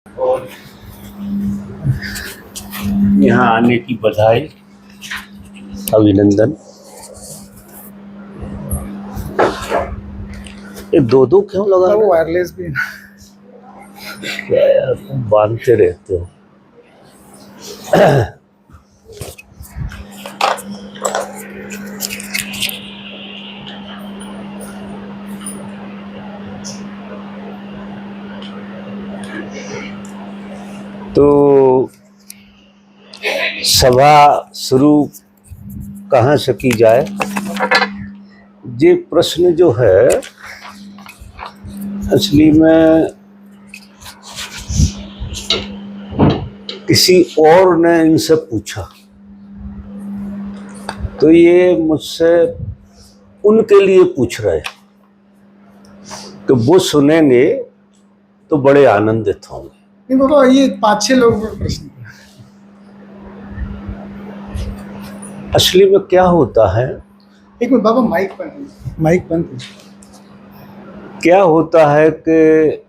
और यहाँ आने की बधाई, अभिनंदन। ये दो दो क्यों लगा? वो वायरलेस भी क्या यार, तुम बांधते रहते हो। तो सभा शुरू कहाँ से की जाए? ये प्रश्न जो है असली में किसी और ने इनसे पूछा, तो ये मुझसे उनके लिए पूछ रहे कि वो सुनेंगे तो बड़े आनंदित होंगे। नहीं बाबा, ये 5-6 लोगों का प्रश्न है। असली में क्या होता है, एक मिनट बाबा, माइक बंद। क्या होता है कि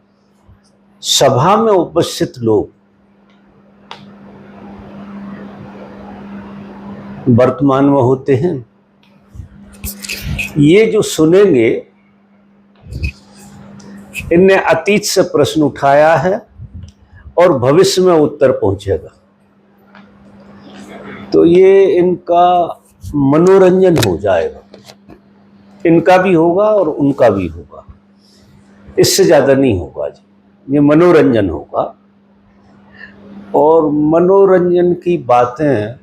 सभा में उपस्थित लोग वर्तमान में होते हैं। ये जो सुनेंगे, इनने अतीत से प्रश्न उठाया है और भविष्य में उत्तर पहुंचेगा, तो ये इनका मनोरंजन हो जाएगा। इनका भी होगा और उनका भी होगा, इससे ज्यादा नहीं होगा जी। ये मनोरंजन होगा और मनोरंजन की बातें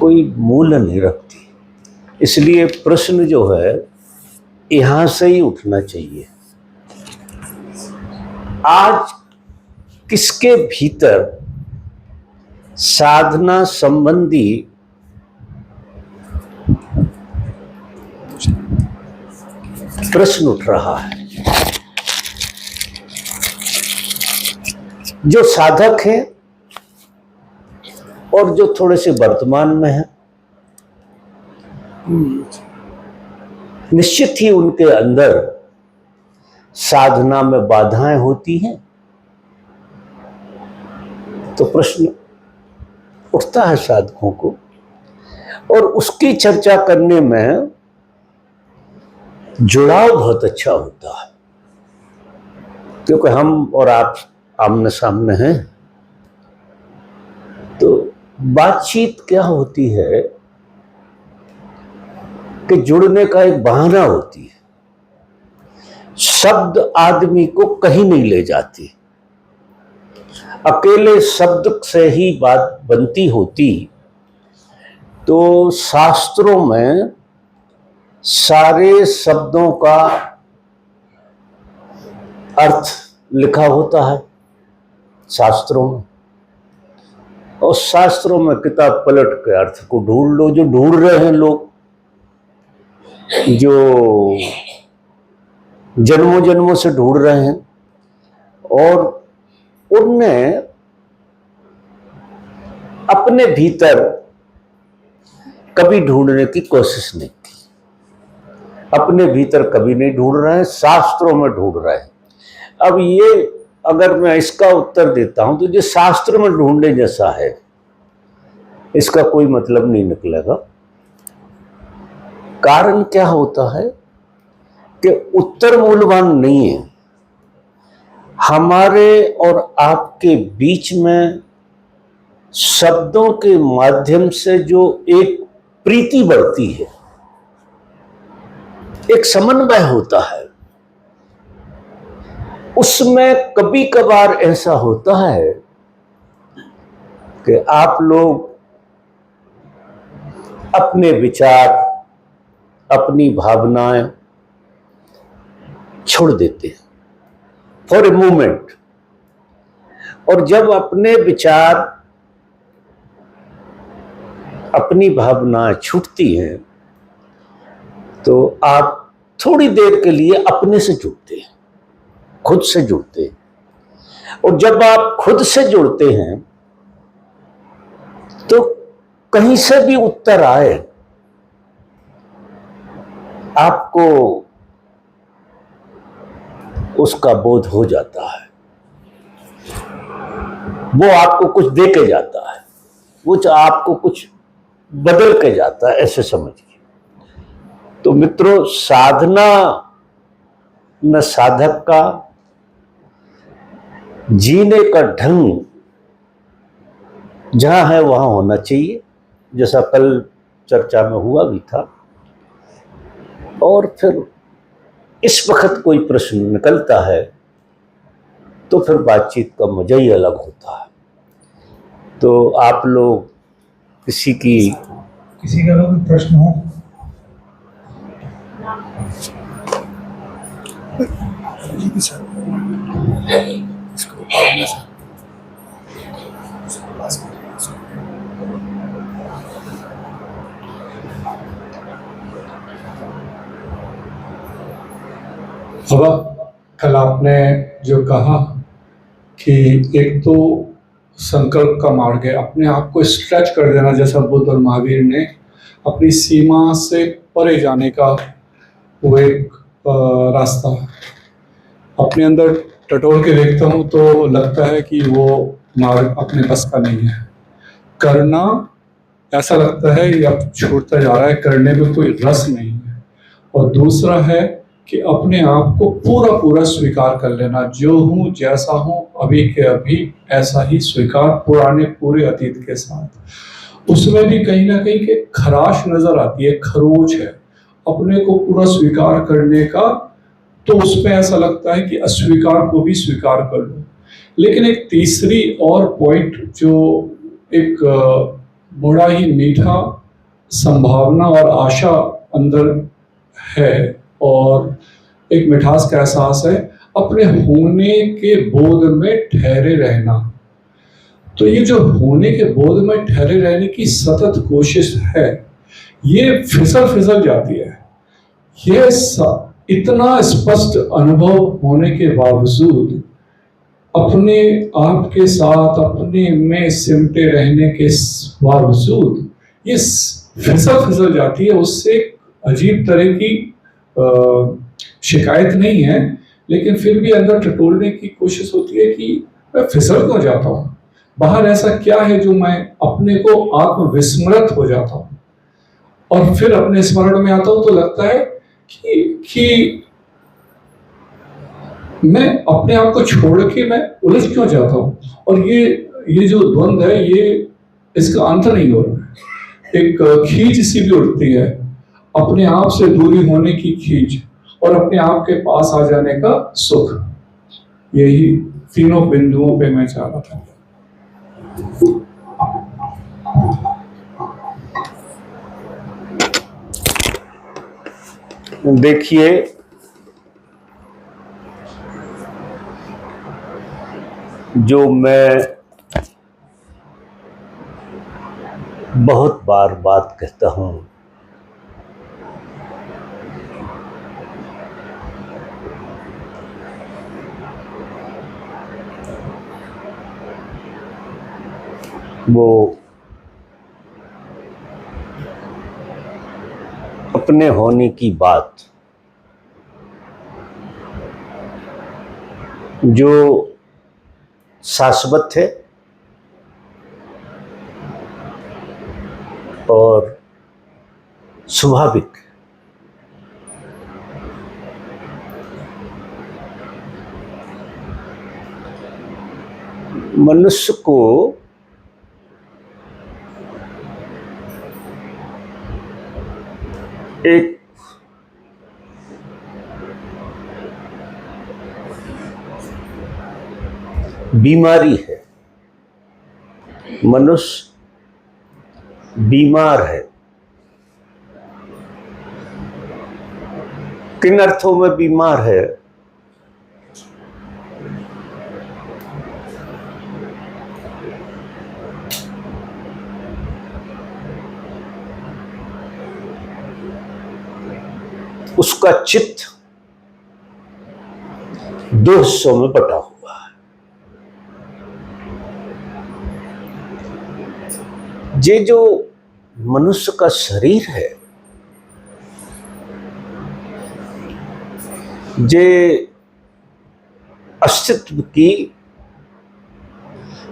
कोई मूल्य नहीं रखती, इसलिए प्रश्न जो है यहां से ही उठना चाहिए। आज किसके भीतर साधना संबंधी प्रश्न उठ रहा है? जो साधक है और जो थोड़े से वर्तमान में है, निश्चित ही उनके अंदर साधना में बाधाएं होती हैं। तो प्रश्न उठता है साधकों को, और उसकी चर्चा करने में जुड़ाव बहुत अच्छा होता है, क्योंकि हम और आप आमने सामने हैं। तो बातचीत क्या होती है कि जुड़ने का एक बहाना होती है। शब्द आदमी को कहीं नहीं ले जाती, अकेले शब्द से ही बात बनती होती तो शास्त्रों में सारे शब्दों का अर्थ लिखा होता है शास्त्रों में, और शास्त्रों में किताब पलट के अर्थ को ढूंढ लो। जो ढूंढ रहे हैं लोग, जो जन्मों जन्मों से ढूंढ रहे हैं, और उनने अपने भीतर कभी ढूंढने की कोशिश नहीं की। अपने भीतर कभी नहीं ढूंढ रहे हैं, शास्त्रों में ढूंढ रहे हैं। अब ये अगर मैं इसका उत्तर देता हूं तो जो शास्त्र में ढूंढने जैसा है, इसका कोई मतलब नहीं निकलेगा। कारण क्या होता है कि उत्तर मूल्यवान नहीं है। हमारे और आपके बीच में शब्दों के माध्यम से जो एक प्रीति बढ़ती है, एक समन्वय होता है, उसमें कभी कभार ऐसा होता है कि आप लोग अपने विचार, अपनी भावनाएं छोड़ देते हैं फॉर ए मोमेंट। और जब अपने विचार, अपनी भावनाएं छूटती हैं, तो आप थोड़ी देर के लिए अपने से जुड़ते हैं, खुद से जुड़ते हैं। और जब आप खुद से जुड़ते हैं तो कहीं से भी उत्तर आए, आपको उसका बोध हो जाता है, वो आपको कुछ दे के जाता है, वो आपको कुछ बदल के जाता है, ऐसे समझिए। तो मित्रों, साधना न साधक का, जीने का ढंग जहां है वहां होना चाहिए, जैसा कल चर्चा में हुआ भी था। और फिर इस वक्त कोई प्रश्न निकलता है तो फिर बातचीत का मजा ही अलग होता है। तो आप लोग किसी का कोई प्रश्न हो? बाबा, कल आपने जो कहा कि एक तो संकल्प का मार्ग है, अपने आप को स्ट्रेच कर देना, जैसा बुद्ध और महावीर ने अपनी सीमा से परे जाने का वो एक रास्ता। अपने अंदर टटोल के देखता हूँ तो लगता है कि वो मार्ग अपने बस का नहीं है। करना ऐसा लगता है ये अब छूटता जा रहा है, करने में कोई रस नहीं है। और दूसरा है कि अपने आप को पूरा पूरा स्वीकार कर लेना, जो हूँ जैसा हूँ अभी के अभी ऐसा ही स्वीकार, पुराने पूरे अतीत के साथ। उसमें भी कहीं ना कहीं के खराश नजर आती है, खरोच है अपने को पूरा स्वीकार करने का। तो उसमें ऐसा लगता है कि अस्वीकार को भी स्वीकार कर लो। लेकिन एक तीसरी और पॉइंट जो एक बड़ा ही मीठा संभावना और आशा अंदर है और एक मिठास का एहसास है, अपने होने के बोध में ठहरे रहना। तो ये जो होने के बोध में ठहरे रहने की सतत कोशिश है, ये फिसल जाती है। ये इतना स्पष्ट अनुभव होने के बावजूद अपने आप के साथ अपने में सिमटे रहने के बावजूद ये फिसल जाती है। उससे अजीब तरह की शिकायत नहीं है, लेकिन फिर भी अंदर टटोलने की कोशिश होती है कि मैं फिसल क्यों जाता हूँ, बाहर ऐसा क्या है जो मैं अपने को आत्मविस्मृत हो जाता हूँ। और फिर अपने स्मरण में आता हूँ तो लगता है कि मैं अपने आप को छोड़ के मैं उलझ क्यों जाता हूँ। और ये जो द्वंद है, ये इसका अंत नहीं हो रहा है। एक खींच सी भी उठती है, अपने आप से दूरी होने की खींच और अपने आप के पास आ जाने का सुख। यही तीनों बिंदुओं पे मैं चाह रहा था। देखिए, जो मैं बहुत बार बात कहता हूं, वो अपने होने की बात जो शाश्वत है और स्वाभाविक। मनुष्य को एक बीमारी है, मनुष्य बीमार है। किन अर्थों में बीमार है? उसका चित्त दो हिस्सों में बटा हुआ है। ये जो मनुष्य का शरीर है, ये अस्तित्व की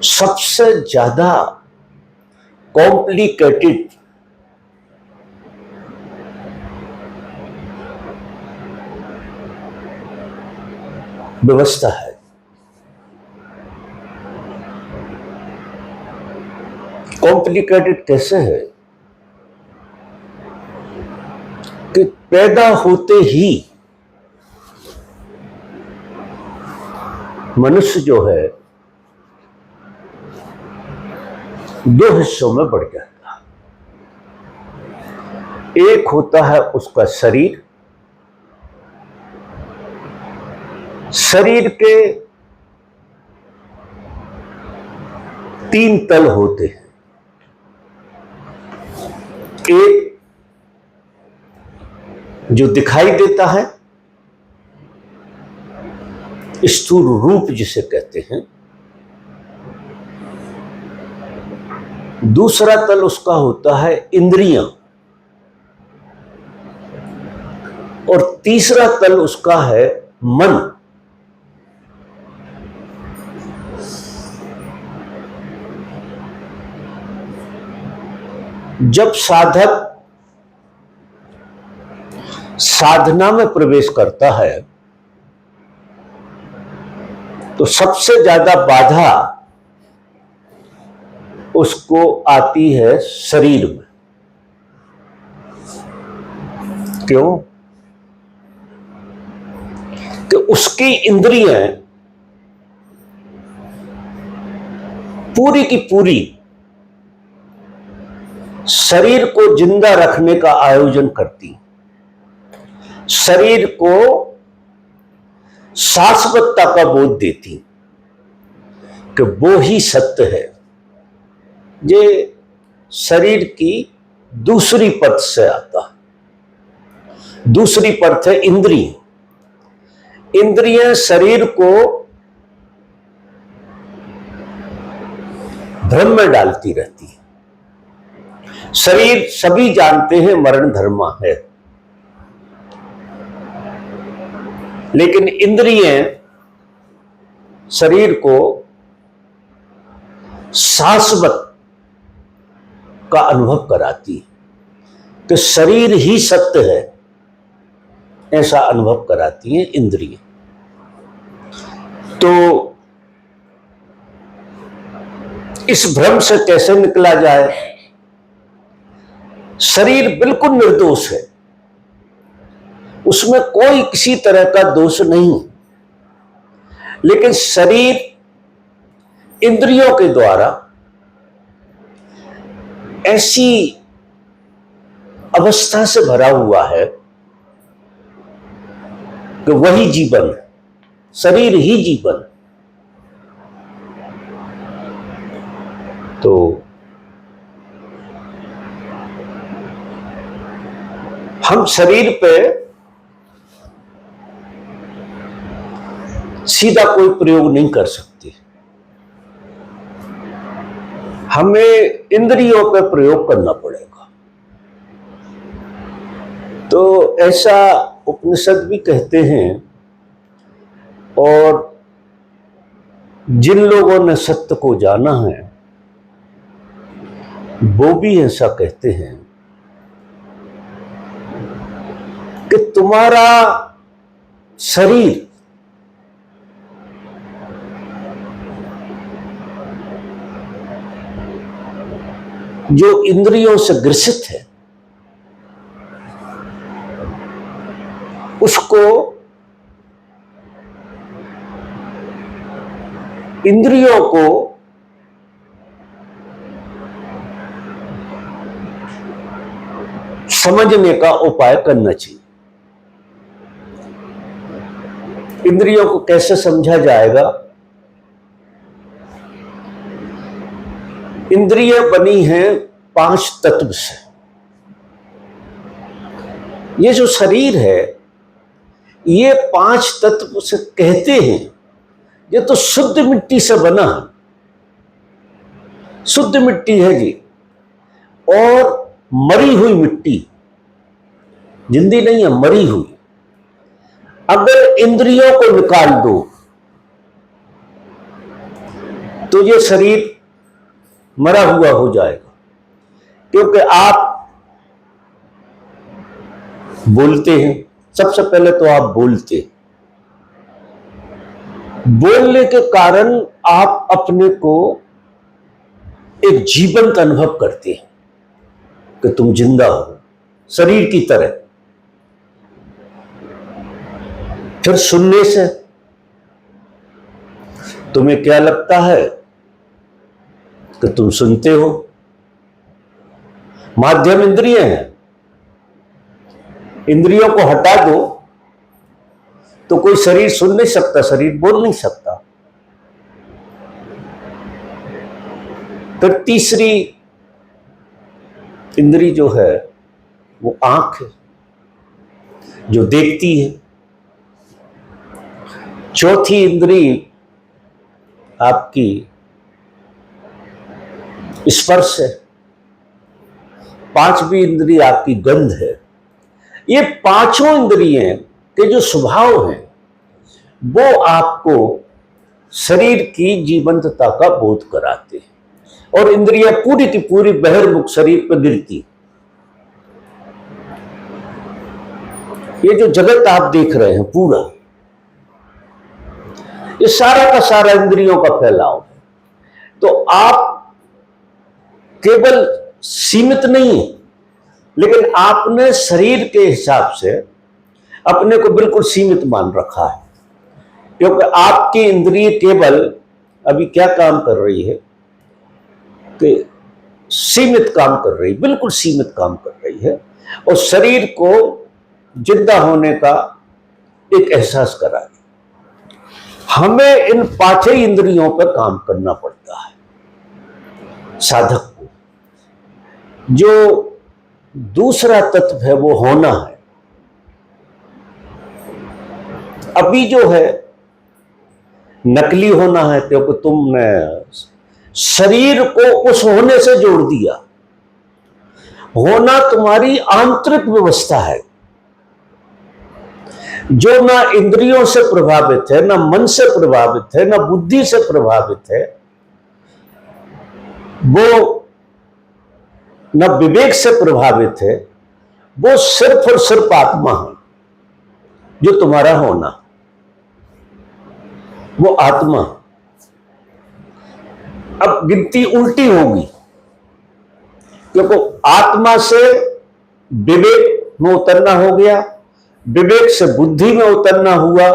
सबसे ज्यादा कॉम्प्लिकेटेड व्यवस्था है। कॉम्प्लिकेटेड कैसे है कि पैदा होते ही मनुष्य जो है दो हिस्सों में बढ़ जाता है। एक होता है उसका शरीर, शरीर के 3 तल होते हैं। एक जो दिखाई देता है, स्थूल रूप जिसे कहते हैं। दूसरा तल उसका होता है इंद्रियां, और तीसरा तल उसका है मन। जब साधक साधना में प्रवेश करता है तो सबसे ज्यादा बाधा उसको आती है शरीर में। क्यों? कि उसकी इंद्रियां पूरी की पूरी शरीर को जिंदा रखने का आयोजन करती, शरीर को शाश्वतता का बोध देती कि वो ही सत्य है। ये शरीर की दूसरी परत से आता। दूसरी परत है इंद्रिय। इंद्रियां शरीर को भ्रम में डालती रहती है। शरीर सभी जानते हैं मरण धर्मा है, लेकिन इंद्रियां शरीर को शाश्वत का अनुभव कराती कि शरीर ही सत्य है, ऐसा अनुभव कराती हैं इंद्रियां। तो इस भ्रम से कैसे निकला जाए? शरीर बिल्कुल निर्दोष है, उसमें कोई किसी तरह का दोष नहीं, लेकिन शरीर इंद्रियों के द्वारा ऐसी अवस्था से भरा हुआ है कि वही जीवन है, शरीर ही जीवन। तो हम शरीर पे सीधा कोई प्रयोग नहीं कर सकते, हमें इंद्रियों पे प्रयोग करना पड़ेगा। तो ऐसा उपनिषद भी कहते हैं, और जिन लोगों ने सत्य को जाना है वो भी ऐसा कहते हैं कि तुम्हारा शरीर जो इंद्रियों से ग्रसित है उसको इंद्रियों को समझने का उपाय करना चाहिए। इंद्रियों को कैसे समझा जाएगा? इंद्रिय बनी हैं 5 तत्व से। ये जो शरीर है ये 5 तत्व से कहते हैं, ये तो शुद्ध मिट्टी से बना है, शुद्ध मिट्टी है जी, और मरी हुई मिट्टी, जिंदी नहीं है, मरी हुई। अगर इंद्रियों को निकाल दो तो ये शरीर मरा हुआ हो जाएगा, क्योंकि आप बोलते हैं। सबसे पहले तो आप बोलते, बोलने के कारण आप अपने को एक जीवंत अनुभव करते हैं कि तुम जिंदा हो, शरीर की तरह। फिर सुनने से तुम्हें क्या लगता है कि तुम सुनते हो। माध्यम इंद्रिय हैं, इंद्रियों को हटा दो तो कोई शरीर सुन नहीं सकता, शरीर बोल नहीं सकता। फिर तीसरी इंद्री जो है वो आंख है, जो देखती है। चौथी इंद्री आपकी स्पर्श है। पांचवी इंद्री आपकी गंध है। ये पांचों इंद्रियां के जो स्वभाव हैं वो आपको शरीर की जीवंतता का बोध कराते हैं, और इंद्रियां पूरी की पूरी बहिर्मुख शरीर पर गिरती। ये जो जगत आप देख रहे हैं पूरा, ये सारा का सारा इंद्रियों का फैलाव है। तो आप केवल सीमित नहीं है, लेकिन आपने शरीर के हिसाब से अपने को बिल्कुल सीमित मान रखा है, क्योंकि आपकी इंद्रिय केवल अभी क्या काम कर रही है कि सीमित काम कर रही, बिल्कुल सीमित काम कर रही है, और शरीर को जिंदा होने का एक एहसास करा रही। हमें इन पांचों इंद्रियों पर काम करना पड़ता है साधक को। जो दूसरा तत्व है वो होना है। अभी जो है नकली होना है, क्योंकि तुमने शरीर को उस होने से जोड़ दिया। होना तुम्हारी आंतरिक व्यवस्था है, जो ना इंद्रियों से प्रभावित है, ना मन से प्रभावित है, ना बुद्धि से प्रभावित है, वो न विवेक से प्रभावित है। वो सिर्फ और सिर्फ आत्मा है, जो तुम्हारा होना, वो आत्मा। अब गिनती उल्टी होगी, क्योंकि आत्मा से विवेक में उतरना हो गया, विवेक से बुद्धि में उतरना हुआ,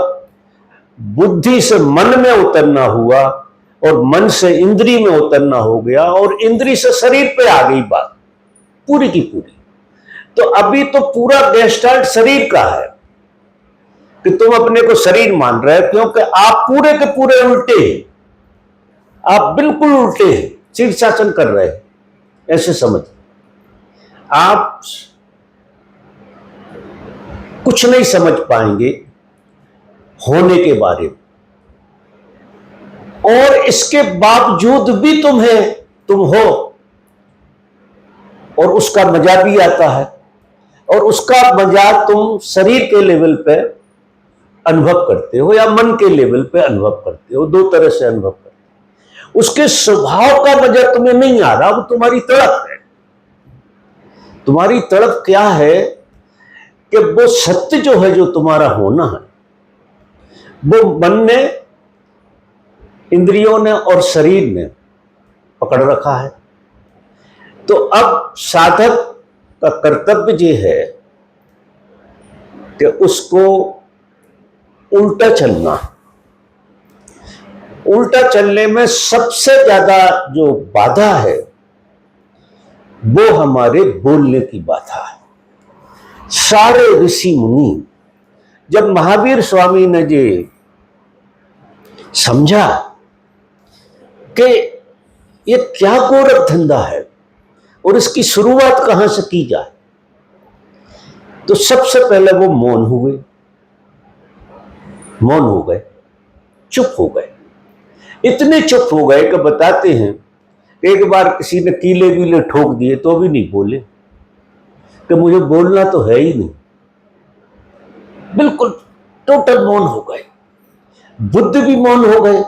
बुद्धि से मन में उतरना हुआ, और मन से इंद्री में उतरना हो गया, और इंद्री से शरीर पे आ गई बात पूरी की पूरी। तो अभी तो पूरा गेस्टाल्ट शरीर का है कि तुम अपने को शरीर मान रहे हो, क्योंकि आप पूरे के पूरे उल्टे हैं। आप बिल्कुल उल्टे हैं, शीर्षासन कर रहे हैं, ऐसे समझ। आप कुछ नहीं समझ पाएंगे होने के बारे में, और इसके बावजूद भी तुम हो, और उसका मजा भी आता है, और उसका मजा तुम शरीर के लेवल पे अनुभव करते हो या मन के लेवल पे अनुभव करते हो। दो तरह से अनुभव करते हो। उसके स्वभाव का मजा तुम्हें नहीं आ रहा, वो तुम्हारी तड़प है। तुम्हारी तड़प क्या है कि वो सत्य जो है, जो तुम्हारा होना है, वो मन ने, इंद्रियों ने और शरीर ने पकड़ रखा है। तो अब साधक का कर्तव्य ये है कि उसको उल्टा चलना। उल्टा चलने में सबसे ज्यादा जो बाधा है वो हमारे बोलने की बाधा है। सारे ऋषि मुनि, जब महावीर स्वामी ने ये समझा कि ये क्या गोरख धंधा है और इसकी शुरुआत कहां से की जाए, तो सबसे पहले वो मौन हुए, मौन हो गए, चुप हो गए। इतने चुप हो गए कि बताते हैं एक बार किसी ने कीले वीले ठोक दिए तो भी नहीं बोले कि मुझे बोलना तो है ही नहीं। बिल्कुल टोटल मौन हो गए, बुद्ध भी मौन हो गए,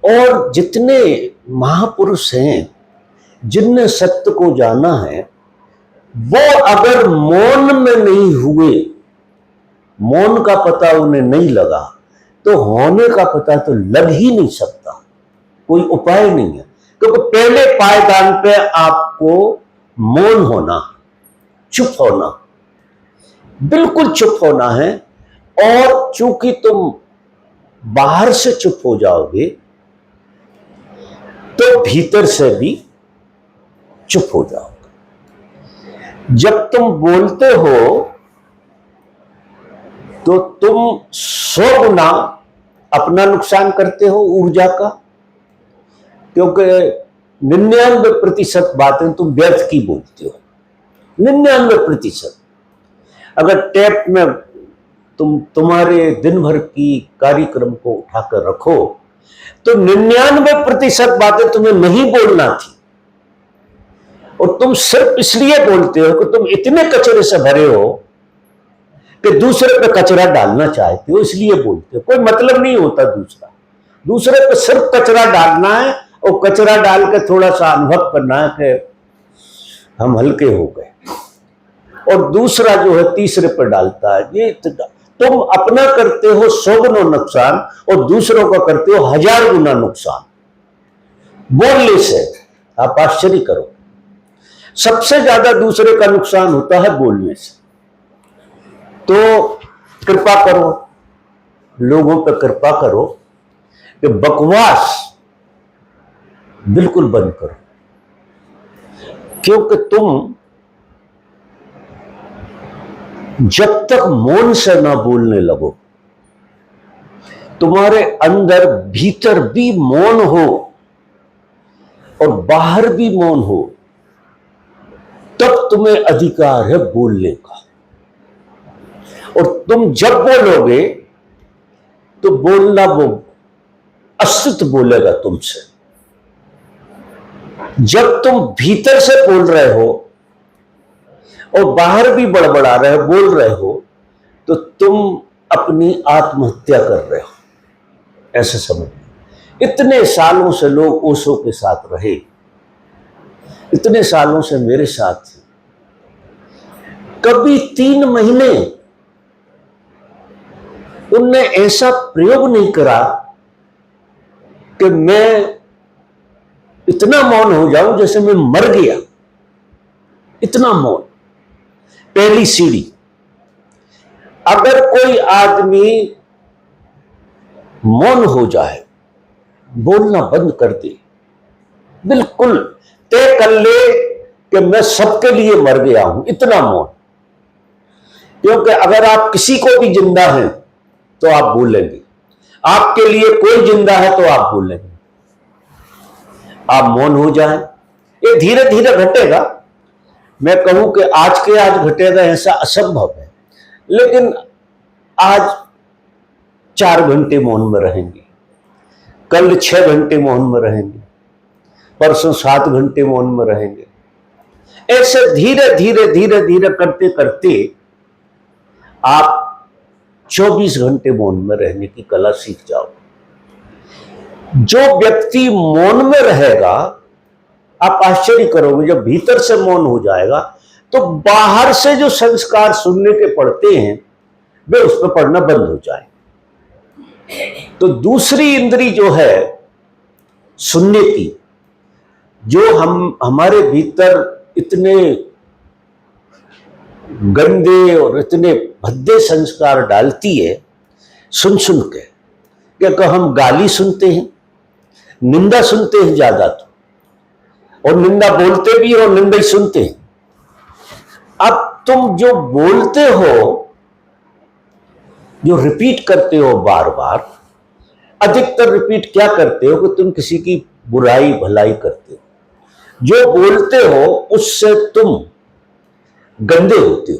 और जितने महापुरुष हैं जिनने सत्य को जाना है, वो अगर मौन में नहीं हुए, मौन का पता उन्हें नहीं लगा, तो होने का पता तो लग ही नहीं सकता, कोई उपाय नहीं है। क्योंकि पहले पायदान पे आपको मौन होना, चुप होना, बिल्कुल चुप होना है। और चूंकि तुम बाहर से चुप हो जाओगे तो भीतर से भी चुप हो जाओगे। जब तुम बोलते हो तो तुम 100 गुना अपना नुकसान करते हो ऊर्जा का, क्योंकि 99% बातें तुम व्यर्थ की बोलते हो। 99%। अगर टेप में तुम तुम्हारे दिन भर की कार्यक्रम को उठाकर रखो तो 99% बातें तुम्हें नहीं बोलना थी, और तुम सिर्फ इसलिए बोलते हो कि तुम इतने कचरे से भरे हो कि दूसरे पे कचरा डालना चाहते हो, इसलिए बोलते हो। कोई मतलब नहीं होता दूसरे पे सिर्फ कचरा डालना है, और कचरा डाल के थोड़ा सा अनुभव करना है कि हम हल्के हो गए, और दूसरा जो है तीसरे पर डालता है। ये तुम अपना करते हो 100 गुना नुकसान और दूसरों का करते हो 1000 गुना नुकसान बोलने से। आप आश्चर्य करो, सबसे ज्यादा दूसरे का नुकसान होता है बोलने से। तो कृपा करो, लोगों पर कृपा करो कि बकवास बिल्कुल बंद करो, क्योंकि तुम जब तक मौन से ना बोलने लगो, तुम्हारे अंदर भीतर भी मौन हो और बाहर भी मौन हो, तब तुम्हें अधिकार है बोलने का। और तुम जब बोलोगे तो बोलना, वो अस्तित्व बोलेगा तुमसे। जब तुम भीतर से बोल रहे हो और बाहर भी बड़बड़ा रहे हो, बोल रहे हो, तो तुम अपनी आत्महत्या कर रहे हो, ऐसे समझ। इतने सालों से लोग ओशो के साथ रहे, इतने सालों से मेरे साथ थे, कभी 3 महीने उनने ऐसा प्रयोग नहीं करा कि मैं इतना मौन हो जाऊं जैसे मैं मर गया, इतना मौन। पहली सीढ़ी, अगर कोई आदमी मौन हो जाए, बोलना बंद कर दे, बिल्कुल तय कर ले कि मैं सबके लिए मर गया हूं, इतना मौन। क्योंकि अगर आप किसी को भी जिंदा हैं तो आप बोलेंगे, आपके लिए कोई जिंदा है तो आप बोलेंगे। आप मौन हो जाए, ये धीरे धीरे घटेगा। मैं कहूं कि आज के आज घटेगा ऐसा असंभव है, लेकिन आज 4 घंटे मौन में रहेंगे, कल 6 घंटे मौन में रहेंगे, परसों 7 घंटे मौन में रहेंगे। ऐसे धीरे धीरे धीरे धीरे करते करते आप 24 घंटे मौन में रहने की कला सीख जाओ। जो व्यक्ति मौन में रहेगा, आप आश्चर्य करोगे, जब भीतर से मौन हो जाएगा तो बाहर से जो संस्कार सुनने के पड़ते हैं वे उस पर पढ़ना बंद हो जाए। तो दूसरी इंद्री जो है सुनने की, जो हमारे भीतर इतने गंदे और इतने भद्दे संस्कार डालती है सुन सुन के, क्या हम गाली सुनते हैं, निंदा सुनते हैं ज्यादा, तो और निंदा बोलते भी और निंदा ही सुनते हैं। अब तुम जो बोलते हो, जो रिपीट करते हो बार बार, अधिकतर रिपीट क्या करते हो कि तुम किसी की बुराई भलाई करते हो। जो बोलते हो उससे तुम गंदे होते हो,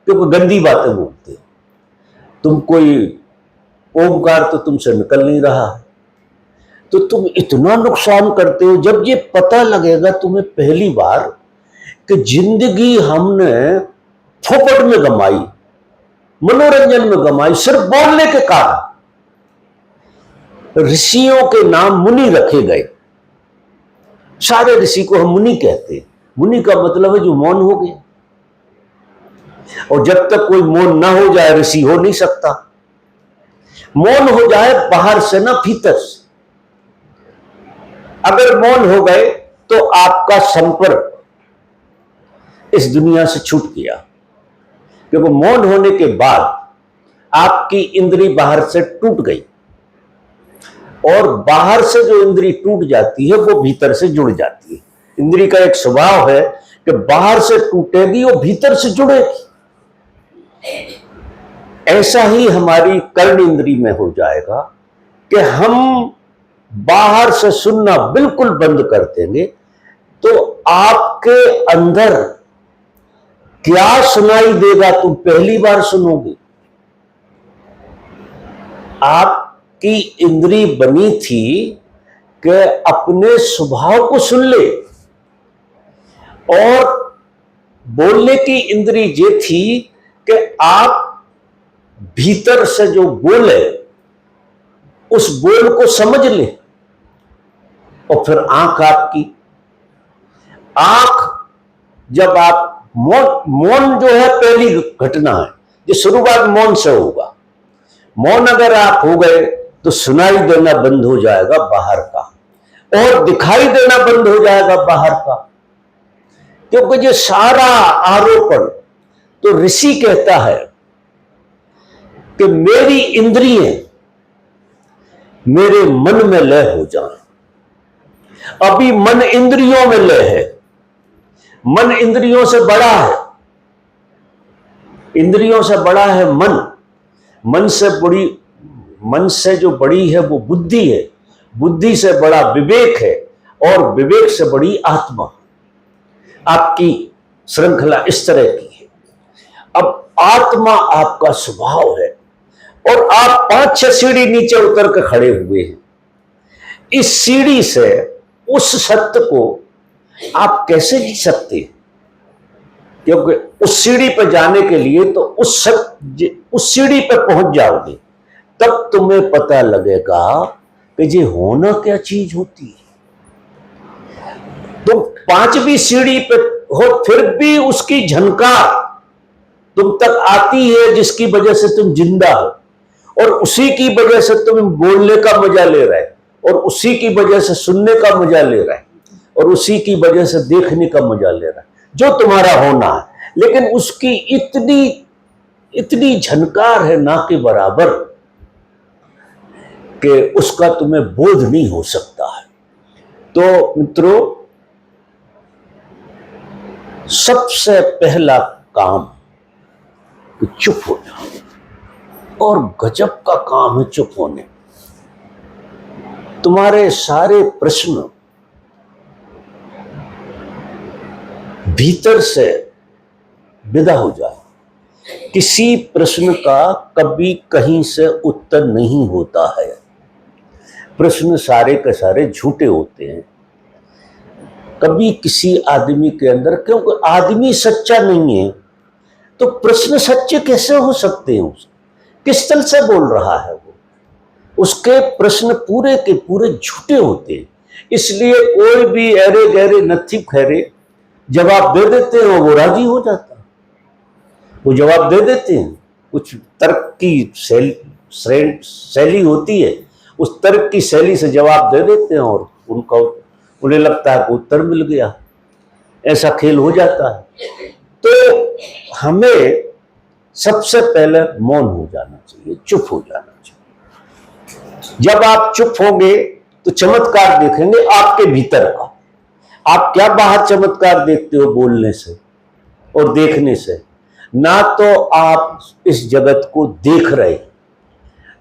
क्योंकि गंदी बातें बोलते हो। तुम कोई ओमकार तो तुमसे निकल नहीं रहा है, तो तुम इतना नुकसान करते हो। जब ये पता लगेगा तुम्हें पहली बार कि जिंदगी हमने फोपट में गमाई, मनोरंजन में गमाई, सिर्फ बोलने के कारण, ऋषियों के नाम मुनि रखे गए। सारे ऋषि को हम मुनि कहते हैं। मुनि का मतलब है जो मौन हो गया, और जब तक कोई मौन ना हो जाए ऋषि हो नहीं सकता। मौन हो जाए बाहर से ना भीतर से। अगर मौन हो गए तो आपका संपर्क इस दुनिया से छूट गया, क्योंकि मौन होने के बाद आपकी इंद्री बाहर से टूट गई, और बाहर से जो इंद्री टूट जाती है वो भीतर से जुड़ जाती है। इंद्री का एक स्वभाव है कि बाहर से टूटेगी और भीतर से जुड़ेगी। ऐसा ही हमारी कर्ण इंद्री में हो जाएगा कि हम बाहर से सुनना बिल्कुल बंद कर देंगे, तो आपके अंदर क्या सुनाई देगा तुम पहली बार सुनोगे। आपकी इंद्री बनी थी कि अपने स्वभाव को सुन ले, और बोलने की इंद्री ये थी कि आप भीतर से जो बोले उस बोल को समझ ले। और फिर आंख आपकी, आंख जब आप मौन जो है पहली घटना है, ये शुरुआत मौन से होगा। मौन अगर आप हो गए तो सुनाई देना बंद हो जाएगा बाहर का, और दिखाई देना बंद हो जाएगा बाहर का। क्योंकि ये सारा आरोपण तो ऋषि कहता है कि मेरी इंद्रियें मेरे मन में लय हो जाए। अभी मन इंद्रियों में लय है, मन इंद्रियों से बड़ा है, इंद्रियों से बड़ा है मन। मन से जो बड़ी है वो बुद्धि है, बुद्धि से बड़ा विवेक है, और विवेक से बड़ी आत्मा। आपकी श्रृंखला इस तरह की है। अब आत्मा आपका स्वभाव है, और आप 5-6 सीढ़ी नीचे उतर कर खड़े हुए हैं। इस सीढ़ी से उस सत्य को आप कैसे जी सकते हैं? क्योंकि उस सीढ़ी पर जाने के लिए तो उस सीढ़ी पर पहुंच जाओगे, तब तुम्हें पता लगेगा कि ये होना क्या चीज होती है। तुम 5वीं सीढ़ी पे हो, फिर भी उसकी झनकार तुम तक आती है, जिसकी वजह से तुम जिंदा हो, और उसी की वजह से तुम बोलने का मजा ले रहे, और उसी की वजह से सुनने का मजा ले रहे, और उसी की वजह से देखने का मजा ले रहा है, जो तुम्हारा होना है। लेकिन उसकी इतनी झनकार है ना के बराबर कि उसका तुम्हें बोध नहीं हो सकता है। तो मित्रों, सबसे पहला काम कि चुप हो जाओ, और गजब का काम है चुप होने। तुम्हारे सारे प्रश्न भीतर से विदा हो जाए। किसी प्रश्न का कभी कहीं से उत्तर नहीं होता है। प्रश्न सारे के सारे झूठे होते हैं। कभी किसी आदमी के अंदर, क्योंकि आदमी सच्चा नहीं है तो प्रश्न सच्चे कैसे हो सकते हैं? किस तल से बोल रहा है वो? उसके प्रश्न पूरे के पूरे झूठे होते हैं। इसलिए कोई भी अरे गहरे नथी खैरे जवाब दे देते हैं, वो राजी हो जाता है, वो जवाब दे देते हैं। कुछ तर्क की शैली होती है, उस तर्क की शैली से जवाब दे देते हैं, और उन्हें लगता है कि उत्तर मिल गया। ऐसा खेल हो जाता है। तो हमें सबसे पहले मौन हो जाना चाहिए, चुप हो जाना चाहिए। जब आप चुप होंगे तो चमत्कार देखेंगे आपके भीतर का। आप क्या बाहर चमत्कार देखते हो बोलने से और देखने से? ना तो आप इस जगत को देख रहे,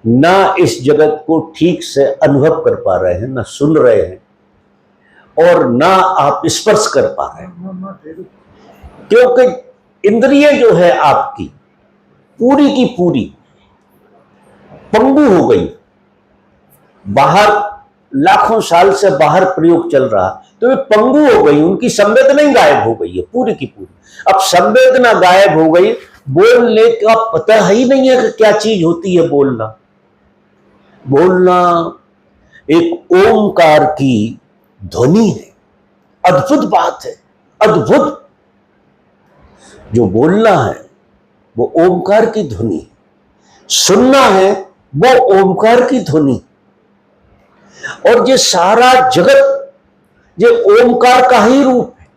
ना इस जगत को ठीक से अनुभव कर पा रहे हैं, ना सुन रहे हैं, और ना आप स्पर्श कर पा रहे हैं। क्योंकि इंद्रिय जो है आपकी पूरी की पूरी पंगु हो गई। बाहर लाखों साल से बाहर प्रयोग चल रहा, तो वे पंगु हो गई, उनकी संवेदना ही गायब हो गई है पूरी की पूरी। अब संवेदना गायब हो गई, बोलने का पता ही नहीं है कि क्या चीज होती है बोलना। बोलना एक ओमकार की ध्वनि है। अद्भुत बात है, अद्भुत। जो बोलना है वो ओमकार की ध्वनि, सुनना है वो ओमकार की ध्वनि। और ये सारा जगत ये ओमकार का ही रूप है।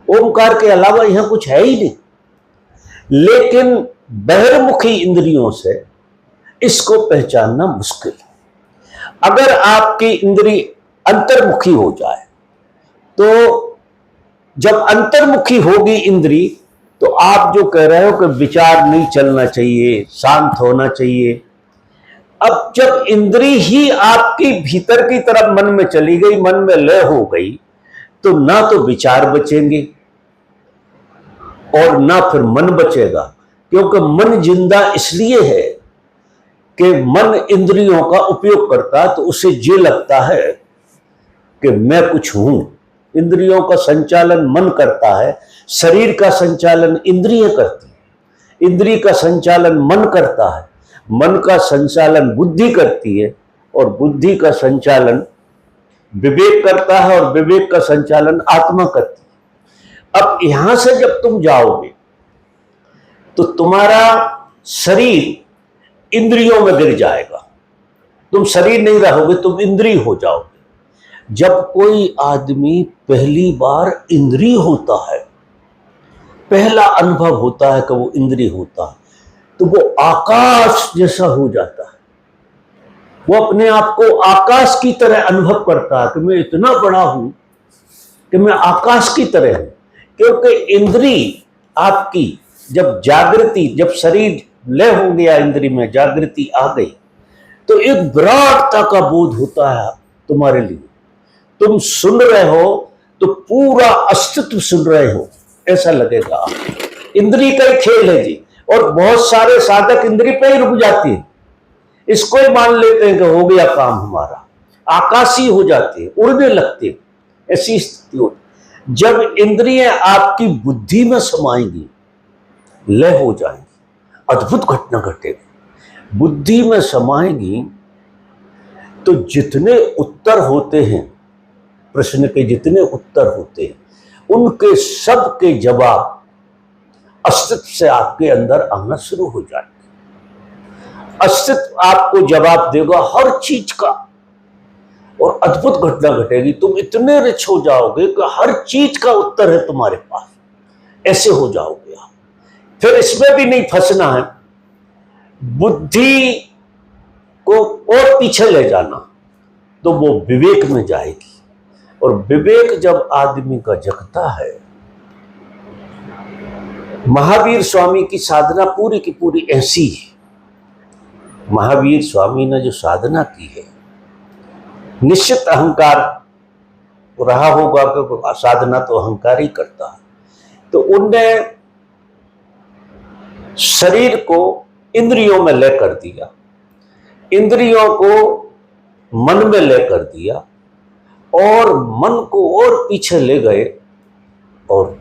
ओमकार के अलावा यहां कुछ है ही नहीं। लेकिन बहिर्मुखी इंद्रियों से इसको पहचानना मुश्किल है। अगर आपकी इंद्री अंतर्मुखी हो जाए, तो जब अंतर्मुखी होगी इंद्री, तो आप जो कह रहे हो कि विचार नहीं चलना चाहिए, शांत होना चाहिए, अब जब इंद्री ही आपकी भीतर की तरफ मन में चली गई, मन में लय हो गई, तो ना तो विचार बचेंगे और ना फिर मन बचेगा। क्योंकि मन जिंदा इसलिए है कि मन इंद्रियों का उपयोग करता है, तो उसे ये लगता है कि मैं कुछ हूं। इंद्रियों का संचालन मन करता है, शरीर का संचालन इंद्रिय करती है, इंद्रिय का संचालन मन करता है, मन का संचालन बुद्धि करती है, और बुद्धि का संचालन विवेक करता है, और विवेक का संचालन आत्मा करती है। अब यहां से जब तुम जाओगे तो तुम्हारा शरीर इंद्रियों में गिर जाएगा। तुम शरीर नहीं रहोगे, तुम इंद्रिय हो जाओगे। जब कोई आदमी पहली बार इंद्रिय होता है, पहला अनुभव होता है कि वो इंद्रिय होता है, तो वो आकाश जैसा हो जाता है। वो अपने आप को आकाश की तरह अनुभव करता है कि मैं इतना बड़ा हूं कि मैं आकाश की तरह हूं। क्योंकि इंद्रिय आपकी जब जागृति, जब शरीर लय हो गया, इंद्रिय में जागृति आ गई, तो एक विराटता का बोध होता है तुम्हारे लिए। तुम सुन रहे हो तो पूरा अस्तित्व सुन रहे हो, ऐसा लगेगा। इंद्रिय का ही खेल है जी। और बहुत सारे साधक इंद्रिय पे ही रुक जाती है, इसको ही मान लेते हैं कि हो गया काम हमारा, आकाशी हो जाते हैं, उड़ने लगते हैं। ऐसी स्थिति होती। जब इंद्रिय आपकी बुद्धि में समाएंगी, लय हो जाएंगी, अद्भुत घटना घटेगी। बुद्धि में समाएंगी तो जितने उत्तर होते हैं, प्रश्न के जितने उत्तर होते हैं, उनके सब के जवाब अस्तित्व से आपके अंदर आना शुरू हो जाएंगे। अस्तित्व आपको जवाब देगा हर चीज का, और अद्भुत घटना घटेगी। तुम इतने रिच हो जाओगे कि हर चीज का उत्तर है तुम्हारे पास। ऐसे हो जाओगे आप। फिर इसमें भी नहीं फंसना है, बुद्धि को और पीछे ले जाना, तो वो विवेक में जाएगी। और विवेक जब आदमी का जगता है, महावीर स्वामी की साधना पूरी की पूरी ऐसी है। महावीर स्वामी ने जो साधना की है, निश्चित अहंकार रहा होगा, क्योंकि साधना तो अहंकार ही करता है। तो उनने शरीर को इंद्रियों में ले कर दिया, इंद्रियों को मन में ले कर दिया, और मन को और पीछे ले गए और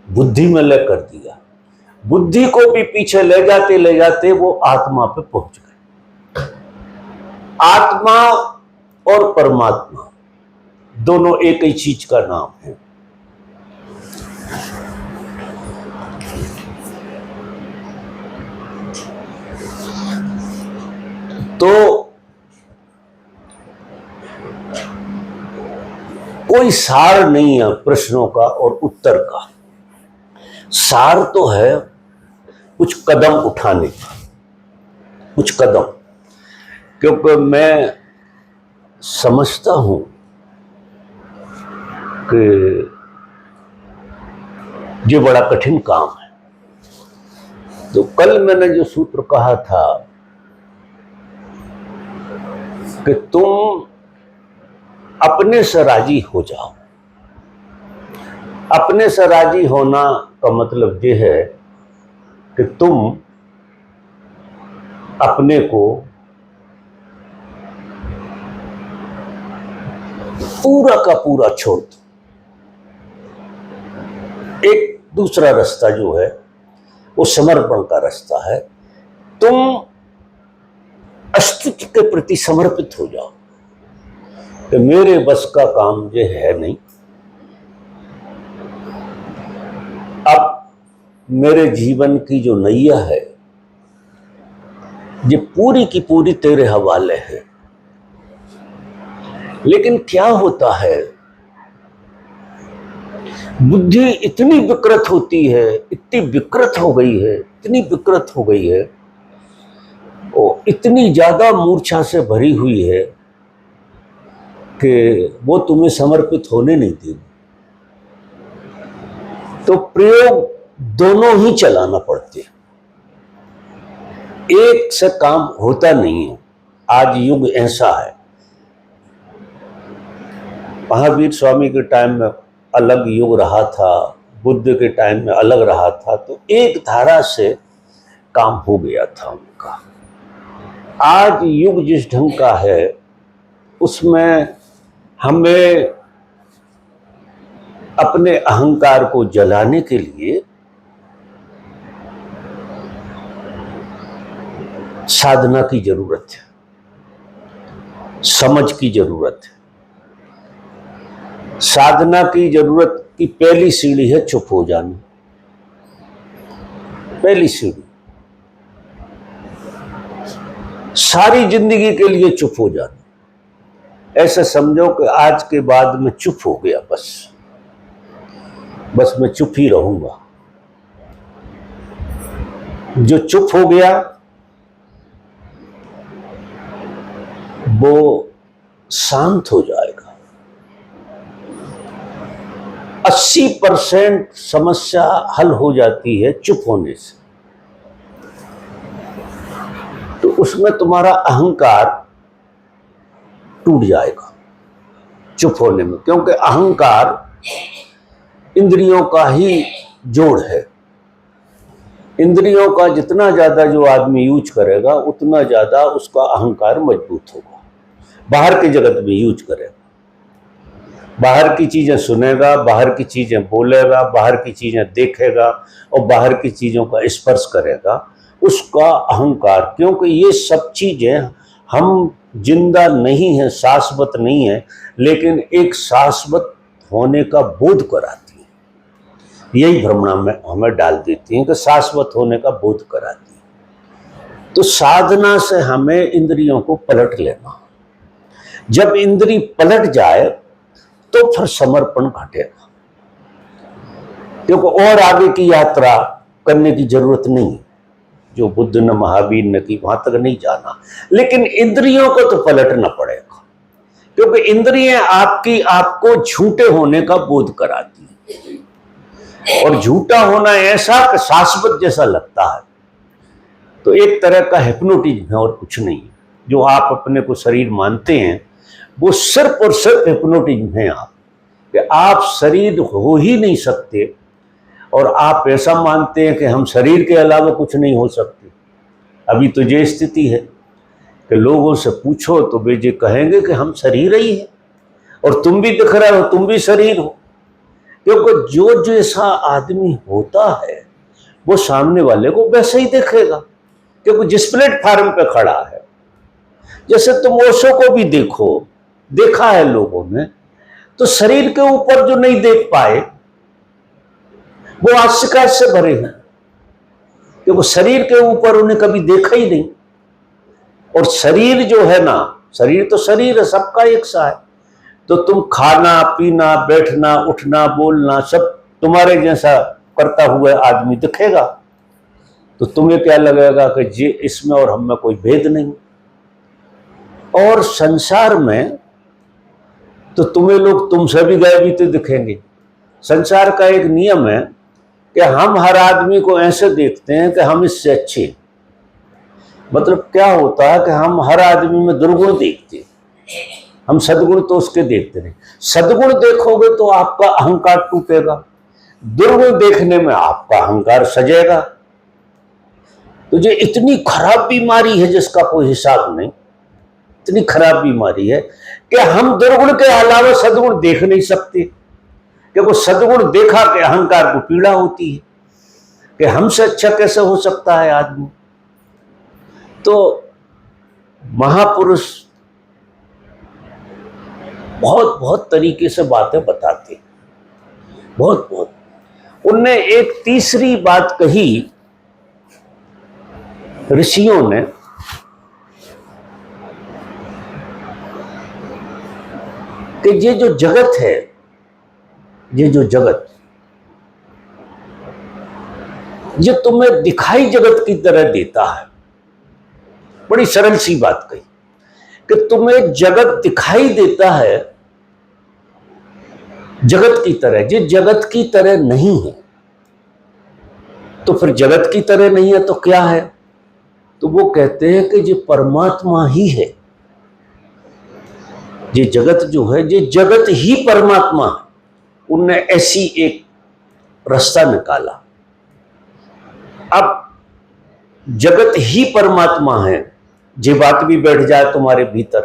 बुद्धि में ले कर दिया। बुद्धि को भी पीछे ले जाते वो आत्मा पे पहुंच गए। आत्मा और परमात्मा दोनों एक ही चीज का नाम है। तो कोई सार नहीं है प्रश्नों का और उत्तर का। सार तो है कुछ कदम उठाने का, कुछ कदम। क्योंकि मैं समझता हूं कि ये बड़ा कठिन काम है। तो कल मैंने जो सूत्र कहा था कि तुम अपने से राजी हो जाओ। अपने से राजी होना का मतलब यह है कि तुम अपने को पूरा का पूरा छोड़ दो। एक दूसरा रास्ता जो है वो समर्पण का रास्ता है। तुम अस्तित्व के प्रति समर्पित हो जाओ। कि मेरे बस का काम ये है नहीं, अब मेरे जीवन की जो नैया है ये पूरी की पूरी तेरे हवाले है। लेकिन क्या होता है, बुद्धि इतनी विकृत होती है, इतनी विकृत हो गई है, इतनी विकृत हो गई है, और इतनी ज्यादा मूर्छा से भरी हुई है कि वो तुम्हें समर्पित होने नहीं देगी। तो प्रयोग दोनों ही चलाना पड़ते हैं, एक से काम होता नहीं है। आज युग ऐसा है, महावीर स्वामी के टाइम में अलग युग रहा था, बुद्ध के टाइम में अलग रहा था, तो एक धारा से काम हो गया था उनका। आज युग जिस ढंग का है उसमें हमें अपने अहंकार को जलाने के लिए साधना की जरूरत है, समझ की जरूरत है। साधना की जरूरत की पहली सीढ़ी है चुप हो जाना। पहली सीढ़ी, सारी जिंदगी के लिए चुप हो जाना। ऐसे समझो कि आज के बाद मैं चुप हो गया, बस मैं चुप ही रहूंगा। जो चुप हो गया वो शांत हो जाएगा। 80% समस्या हल हो जाती है चुप होने से। तो उसमें तुम्हारा अहंकार टूट जाएगा चुप होने में, क्योंकि अहंकार इंद्रियों का ही जोड़ है। इंद्रियों का जितना ज्यादा जो आदमी यूज करेगा उतना ज्यादा उसका अहंकार मजबूत होगा। बाहर की जगत में यूज करेगा, बाहर की चीजें सुनेगा, बाहर की चीजें बोलेगा, बाहर की चीजें देखेगा और बाहर की चीजों का स्पर्श करेगा, उसका अहंकार। क्योंकि ये सब चीजें हम जिंदा नहीं है, शाश्वत नहीं है, लेकिन एक शाश्वत होने का बोध कराती है। यही भ्रमणा में हमें डाल देती हैं कि शाश्वत होने का बोध कराती है। तो साधना से हमें इंद्रियों को पलट लेना। जब इंद्री पलट जाए तो फिर समर्पण घटेगा, क्योंकि और आगे की यात्रा करने की जरूरत नहीं, जो बुद्ध ने महावीर ने की वहां तक नहीं जाना। लेकिन इंद्रियों को तो पलटना पड़ेगा, क्योंकि इंद्रियां आपको झूठे होने का बोध कराती है, और झूठा होना ऐसा कि शाश्वत जैसा लगता है। तो एक तरह का हिप्नोटिज्म है और कुछ नहीं। जो आप अपने को शरीर मानते हैं वो सिर्फ और सिर्फ हिप्नोटिज्म है। आप शरीर हो ही नहीं सकते, और आप ऐसा मानते हैं कि हम शरीर के अलावा कुछ नहीं हो सकते। अभी तो ये स्थिति है कि लोगों से पूछो तो वे ये कहेंगे कि हम शरीर ही है, और तुम भी दिख रहे हो, तुम भी शरीर हो। क्योंकि जो जैसा आदमी होता है वो सामने वाले को वैसे ही देखेगा, क्योंकि जिस प्लेटफार्म पे खड़ा है। जैसे तुम ओशो को भी देखा है लोगों ने, तो शरीर के ऊपर जो नहीं देख पाए वो आज शिकायत से भरे हैं, क्योंकि शरीर के ऊपर उन्हें कभी देखा ही नहीं। और शरीर जो है ना, शरीर तो शरीर है, सबका एक सा है। तो तुम खाना पीना बैठना उठना बोलना सब तुम्हारे जैसा करता हुआ आदमी दिखेगा, तो तुम्हें क्या लगेगा कि ये इसमें और हम में कोई भेद नहीं। और संसार में तो तुम्हें लोग तुमसे भी गए बीते दिखेंगे। संसार का एक नियम है कि हम हर आदमी को ऐसे देखते हैं कि हम इससे अच्छे। मतलब क्या होता है कि हम हर आदमी में दुर्गुण देखते हैं, हम सद्गुण तो उसके देखते नहीं। सद्गुण देखोगे तो आपका अहंकार टूटेगा, दुर्गुण देखने में आपका अहंकार सजेगा। तो ये इतनी खराब बीमारी है जिसका कोई हिसाब नहीं। इतनी खराब बीमारी है कि हम दुर्गुण के अलावा सद्गुण देख नहीं सकते, क्योंकि सद्गुण देखा के अहंकार को पीड़ा होती है कि हमसे अच्छा कैसे हो सकता है आदमी। तो महापुरुष बहुत बहुत तरीके से बातें बताते हैं, बहुत बहुत। उनने एक तीसरी बात कही ऋषियों ने कि ये जो जगत है, ये जो जगत, ये तुम्हें दिखाई जगत की तरह देता है। बड़ी सरल सी बात कही कि तुम्हें जगत दिखाई देता है जगत की तरह, ये जगत की तरह नहीं है। तो फिर जगत की तरह नहीं है तो क्या है? तो वो कहते हैं कि ये परमात्मा ही है। ये जगत जो है, ये जगत ही परमात्मा है। उनने ऐसी एक रास्ता निकाला। अब जगत ही परमात्मा है, ये बात भी बैठ जाए तुम्हारे भीतर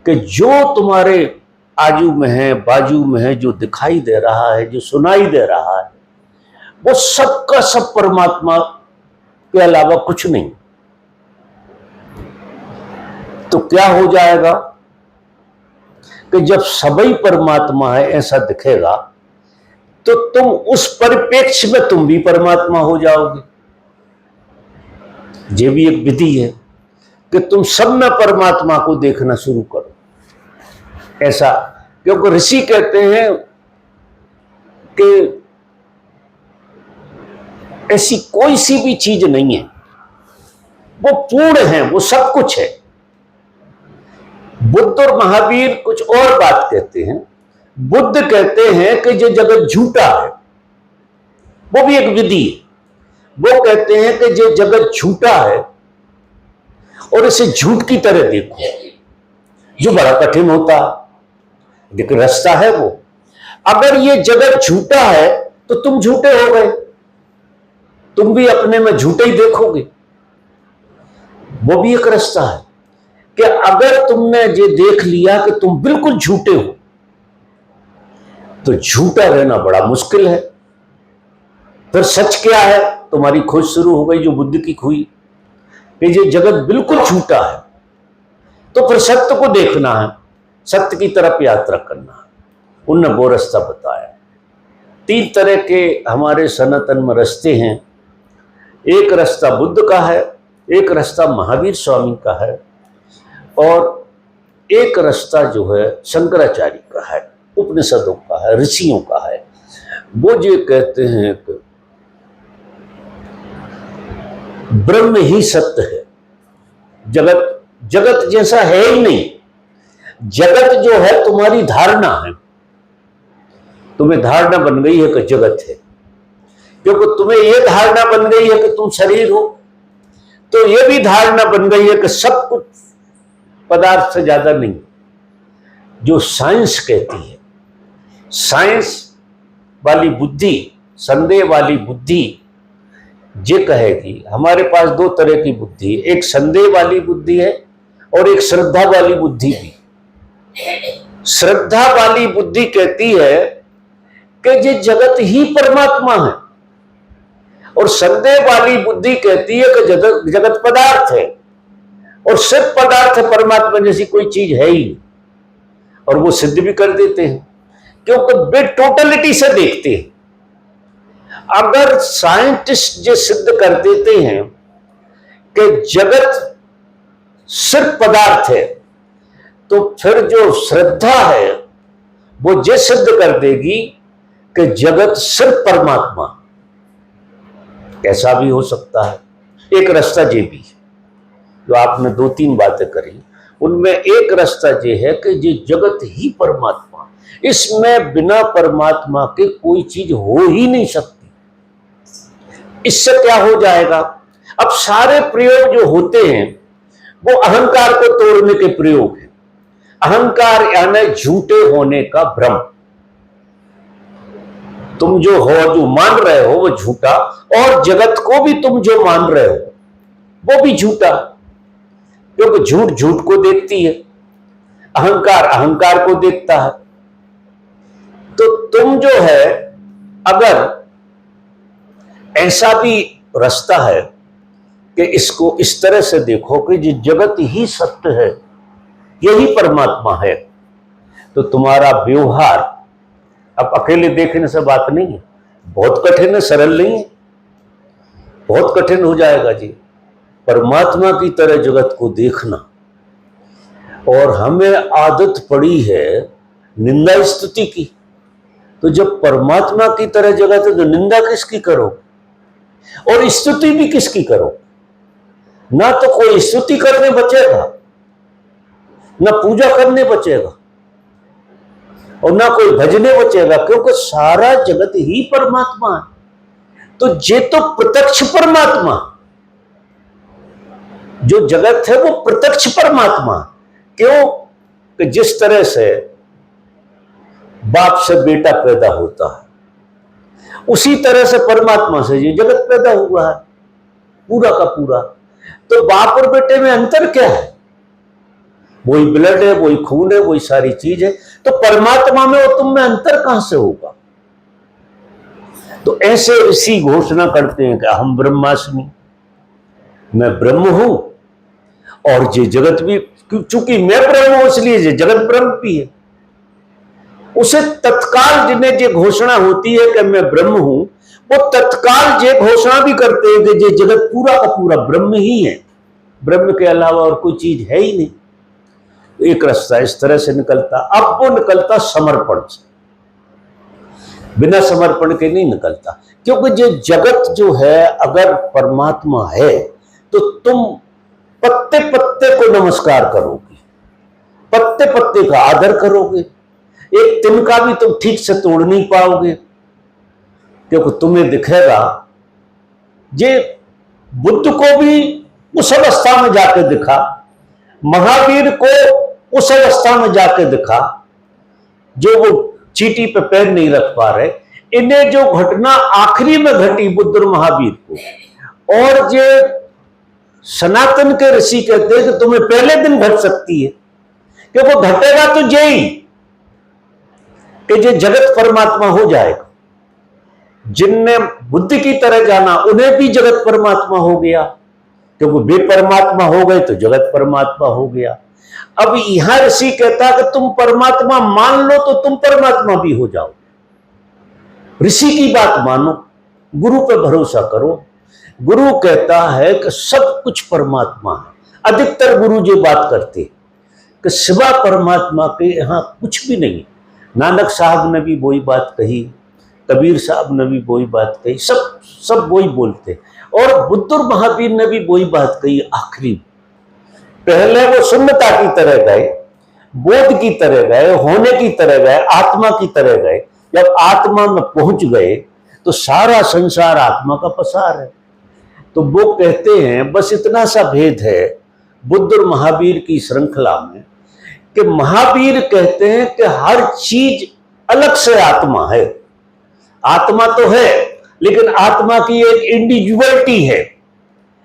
कि जो तुम्हारे आजू में है, बाजू में है, जो दिखाई दे रहा है, जो सुनाई दे रहा है, वो सबका सब परमात्मा के अलावा कुछ नहीं। तो क्या हो जाएगा कि जब सभी परमात्मा है ऐसा दिखेगा तो तुम उस परिप्रेक्ष्य में तुम भी परमात्मा हो जाओगे। ये भी एक विधि है कि तुम सब में परमात्मा को देखना शुरू करो। ऐसा, क्योंकि ऋषि कहते हैं कि ऐसी कोई सी भी चीज नहीं है, वो पूर्ण है, वो सब कुछ है। बुद्ध और महावीर कुछ और बात कहते हैं। बुद्ध कहते हैं कि ये जगत झूठा है, वो भी एक विधि है। वो कहते हैं कि ये जगत झूठा है और इसे झूठ की तरह देखो, जो बड़ा कठिन होता है, लेकिन रास्ता है वो। अगर ये जगत झूठा है तो तुम झूठे हो गए, तुम भी अपने में झूठे ही देखोगे। वो भी एक रास्ता है कि अगर तुमने ये देख लिया कि तुम बिल्कुल झूठे हो तो झूठा रहना बड़ा मुश्किल है। फिर सच क्या है? तुम्हारी खोज शुरू हो गई, जो बुद्ध की हुई कि ये जगत बिल्कुल झूठा है। तो फिर सत्य को देखना है, सत्य की तरफ यात्रा करना है। उनने वो रास्ता बताया। 3 तरह के हमारे सनातन में रास्ते हैं। एक रास्ता बुद्ध का है, एक रास्ता महावीर स्वामी का है, और एक रास्ता जो है शंकराचार्य का है, उपनिषदों का है, ऋषियों का है। वो जो कहते हैं कि ब्रह्म ही सत्य है, जगत जगत जैसा है ही नहीं। जगत जो है तुम्हारी धारणा है, तुम्हें धारणा बन गई है कि जगत है, क्योंकि तुम्हें यह धारणा बन गई है कि तुम शरीर हो, तो यह भी धारणा बन गई है कि सब कुछ पदार्थ से ज्यादा नहीं। जो साइंस कहती है, साइंस वाली बुद्धि, संदेह वाली बुद्धि ये कहेगी, हमारे पास 2 तरह की बुद्धि है, एक संदेह वाली बुद्धि है और एक श्रद्धा वाली बुद्धि भी। श्रद्धा वाली बुद्धि कहती है कि ये जगत ही परमात्मा है, और संदेह वाली बुद्धि कहती है कि जगत पदार्थ है, और सिर्फ पदार्थ है, परमात्मा जैसी कोई चीज है ही नहीं। और वो सिद्ध भी कर देते हैं, क्योंकि वे टोटलिटी से देखते हैं। अगर साइंटिस्ट ये सिद्ध कर देते हैं कि जगत सिर्फ पदार्थ है, तो फिर जो श्रद्धा है वो ये सिद्ध कर देगी कि जगत सिर्फ परमात्मा। ऐसा भी हो सकता है। एक रास्ता ये भी है, जो आपने 2-3 बातें करी, उनमें एक रास्ता ये है कि ये जगत ही परमात्मा, इसमें बिना परमात्मा के कोई चीज हो ही नहीं सकती। इससे क्या हो जाएगा? अब सारे प्रयोग जो होते हैं वो अहंकार को तोड़ने के प्रयोग हैं। अहंकार यानी झूठे होने का भ्रम। तुम जो हो, जो मान रहे हो वो झूठा, और जगत को भी तुम जो मान रहे हो वो भी झूठा, क्योंकि झूठ झूठ को देखती है, अहंकार अहंकार को देखता है। तो तुम जो है, अगर ऐसा भी रास्ता है कि इसको इस तरह से देखो कि ये जगत ही सत्य है, यही परमात्मा है, तो तुम्हारा व्यवहार अब अकेले देखने से बात नहीं है, बहुत कठिन है, सरल नहीं है, बहुत कठिन हो जाएगा जी परमात्मा की तरह जगत को देखना। और हमें आदत पड़ी है निंदा स्तुति की, तो जब परमात्मा की तरह जगत है तो निंदा किसकी करो और स्तुति भी किसकी करो? ना तो कोई स्तुति करने बचेगा, ना पूजा करने बचेगा, और ना कोई भजने बचेगा, क्योंकि सारा जगत ही परमात्मा है। तो ये तो प्रत्यक्ष परमात्मा, जो जगत है वो प्रत्यक्ष परमात्मा। क्यों? कि जिस तरह से बाप से बेटा पैदा होता है उसी तरह से परमात्मा से ये जगत पैदा हुआ है पूरा का पूरा। तो बाप और बेटे में अंतर क्या है? वही ब्लड है, वही खून है, वही सारी चीज है। तो परमात्मा में और तुम में अंतर कहां से होगा? तो ऐसे ऋषि घोषणा करते हैं कि हम ब्रह्मास्मि, मैं ब्रह्म हूं और ये जगत भी, चूंकि मैं ब्रह्म हूं इसलिए ये जगत ब्रह्म भी है। उसे तत्काल जिन्हें ये घोषणा होती है कि मैं ब्रह्म हूं, वो तत्काल ये घोषणा भी करते हैं कि ये जगत पूरा का पूरा ब्रह्म ही है, ब्रह्म के अलावा और कोई चीज है ही नहीं। एक रास्ता इस तरह से निकलता। अब वो निकलता समर्पण से, बिना समर्पण के नहीं निकलता। क्योंकि ये जगत जो है अगर परमात्मा है तो तुम पत्ते पत्ते को नमस्कार करोगे, पत्ते पत्ते का आदर करोगे, एक तिनका भी तुम ठीक से तोड़ नहीं पाओगे, क्योंकि तुम्हें दिखेगा। ये बुद्ध को भी उस अवस्था में जाके दिखा, महावीर को उस अवस्था में जाके दिखा जो वो चीटी पे पैर नहीं रख पा रहे। इन्हें जो घटना आखिरी में घटी बुद्ध और महावीर को, और ये सनातन के ऋषि कहते हैं कि तुम्हें पहले दिन घट सकती है, क्योंकि घटेगा तो यही कि ये जगत परमात्मा हो जाएगा। जिनने बुद्ध की तरह जाना उन्हें भी जगत परमात्मा हो गया, क्योंकि वे परमात्मा हो गए तो जगत परमात्मा हो गया। अब यहां ऋषि कहता है कि तुम परमात्मा मान लो तो तुम परमात्मा भी हो जाओ। ऋषि की बात मानो, गुरु पे भरोसा करो। गुरु कहता है कि सब कुछ परमात्मा है। अधिकतर गुरु जी बात करते कि सिवा परमात्मा के यहां कुछ भी नहीं। नानक साहब ने भी वही बात कही, कबीर साहब ने भी वही बात कही, सब वही बोलते। और बुद्ध और महावीर ने भी वही बात कही आखिरी। पहले वो शून्यता की तरह गए, बोध की तरह गए, होने की तरह गए, आत्मा की तरह गए। जब आत्मा में पहुंच गए तो सारा संसार आत्मा का पसार है। तो वो कहते हैं बस इतना सा भेद है बुद्ध और महावीर की श्रृंखला में कि महावीर कहते हैं कि हर चीज अलग से आत्मा है। आत्मा तो है, लेकिन आत्मा की एक इंडिविजुअलिटी है,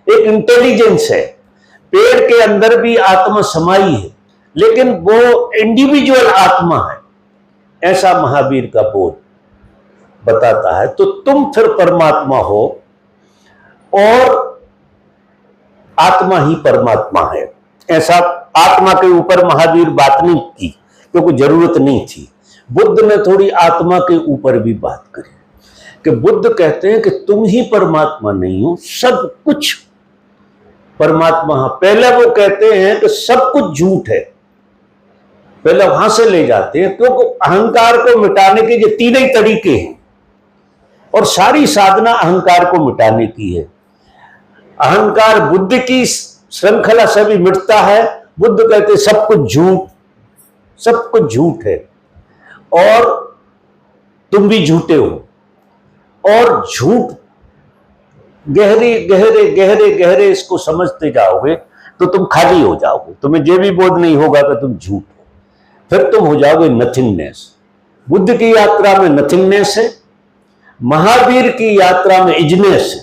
एक इंटेलिजेंस है। पेड़ के अंदर भी आत्मा समाई है, लेकिन वो इंडिविजुअल आत्मा है। ऐसा महावीर का बोध बताता है। तो तुम फिर परमात्मा हो और आत्मा ही परमात्मा है। ऐसा आत्मा के ऊपर महावीर बात नहीं की, क्योंकि जरूरत नहीं थी। बुद्ध ने थोड़ी आत्मा के ऊपर भी बात करी कि बुद्ध कहते हैं कि तुम ही परमात्मा नहीं हो, सब कुछ परमात्मा है। पहले वो कहते हैं कि सब कुछ झूठ है, पहले वहां से ले जाते हैं, क्योंकि अहंकार को मिटाने के ये तीन ही तरीके हैं और सारी साधना अहंकार को मिटाने की है। अहंकार बुद्ध की श्रृंखला से भी मिटता है। बुद्ध कहते सब कुछ झूठ, सब कुछ झूठ है और तुम भी झूठे हो। और झूठ गहरे गहरे गहरे गहरे इसको समझते जाओगे तो तुम खाली हो जाओगे। तुम्हें ये भी बोध नहीं होगा कि तुम झूठ हो, फिर तुम हो जाओगे नथिंगनेस। बुद्ध की यात्रा में नथिंगनेस है, महावीर की यात्रा में इजनेस है,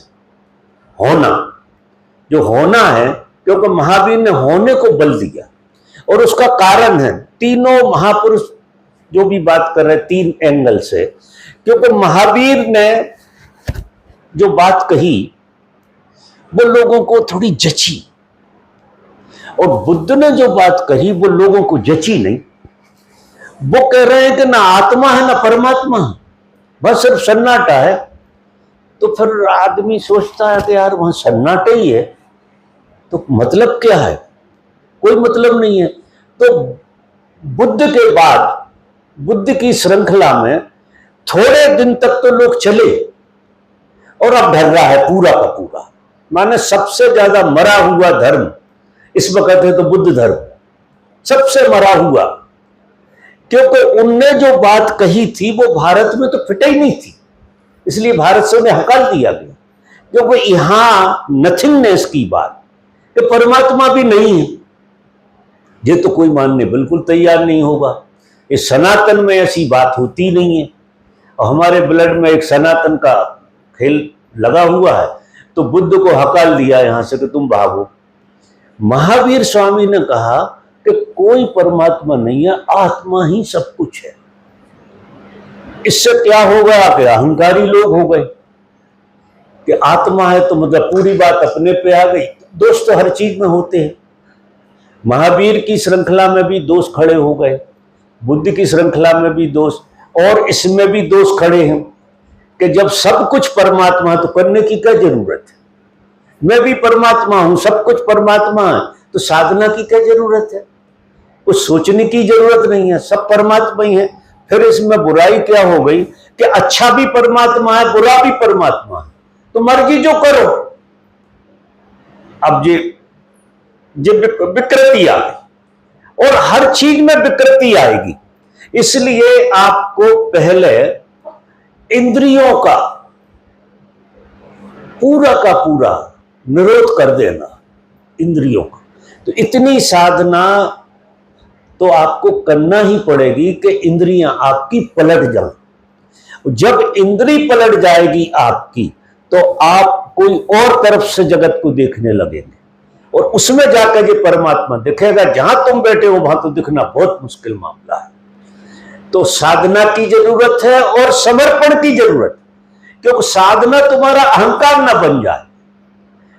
होना। जो होना है, क्योंकि महावीर ने होने को बल दिया और उसका कारण है तीनों महापुरुष जो भी बात कर रहे हैं तीन एंगल से। क्योंकि महावीर ने जो बात कही वो लोगों को थोड़ी जची, और बुद्ध ने जो बात कही वो लोगों को जची नहीं। वो कह रहे हैं कि ना आत्मा है ना परमात्मा है, बस सिर्फ सन्नाटा है। तो फिर आदमी सोचता है कि यार वहां सन्नाटा ही है तो मतलब क्या है, कोई मतलब नहीं है। तो बुद्ध के बाद बुद्ध की श्रृंखला में थोड़े दिन तक तो लोग चले और अब ढल रहा है पूरा का पूरा। माने सबसे ज्यादा मरा हुआ धर्म इस वक्त है तो बुद्ध धर्म, सबसे मरा हुआ, क्योंकि उनने जो बात कही थी वो भारत में तो फिट ही नहीं थी, इसलिए भारत से उन्हें हकाल दिया गया। क्योंकि यहां नथिंगनेस की बात कि परमात्मा भी नहीं है, ये तो कोई मानने बिल्कुल तैयार नहीं होगा। इस सनातन में ऐसी बात होती नहीं है और हमारे ब्लड में एक सनातन का खेल लगा हुआ है। तो बुद्ध को हकाल दिया यहां से कि तुम भागो। महावीर स्वामी ने कहा कि कोई परमात्मा नहीं है, आत्मा ही सब कुछ है। इससे क्या होगा कि अहंकारी लोग हो गए कि आत्मा है तो मतलब पूरी बात अपने पे आ गई। दोष तो हर चीज में होते हैं। महावीर की श्रृंखला में भी दोष खड़े हो गए, बुद्ध की श्रृंखला में भी दोष, और इसमें भी दोष खड़े हैं कि जब सब कुछ परमात्मा है तो करने की क्या जरूरत है। मैं भी परमात्मा हूं, सब कुछ परमात्मा है, तो साधना की क्या जरूरत है, कुछ सोचने की जरूरत नहीं है, सब परमात्मा ही है। फिर इसमें बुराई क्या हो गई कि अच्छा भी परमात्मा है, बुरा भी परमात्मा है, तो मर्जी जो करो। अब ये विकृति आ गई और हर चीज में विकृति आएगी। इसलिए आपको पहले इंद्रियों का पूरा निरोध कर देना, इंद्रियों का। तो इतनी साधना तो आपको करना ही पड़ेगी कि इंद्रियां आपकी पलट जाएं। जब इंद्री पलट जाएगी आपकी तो आप कोई और तरफ से जगत को देखने लगेंगे और उसमें जाकर ये परमात्मा दिखेगा। जहां तुम बैठे हो वहां तो दिखना बहुत मुश्किल मामला है। तो साधना की जरूरत है और समर्पण की जरूरत है, क्योंकि साधना तुम्हारा अहंकार ना बन जाए,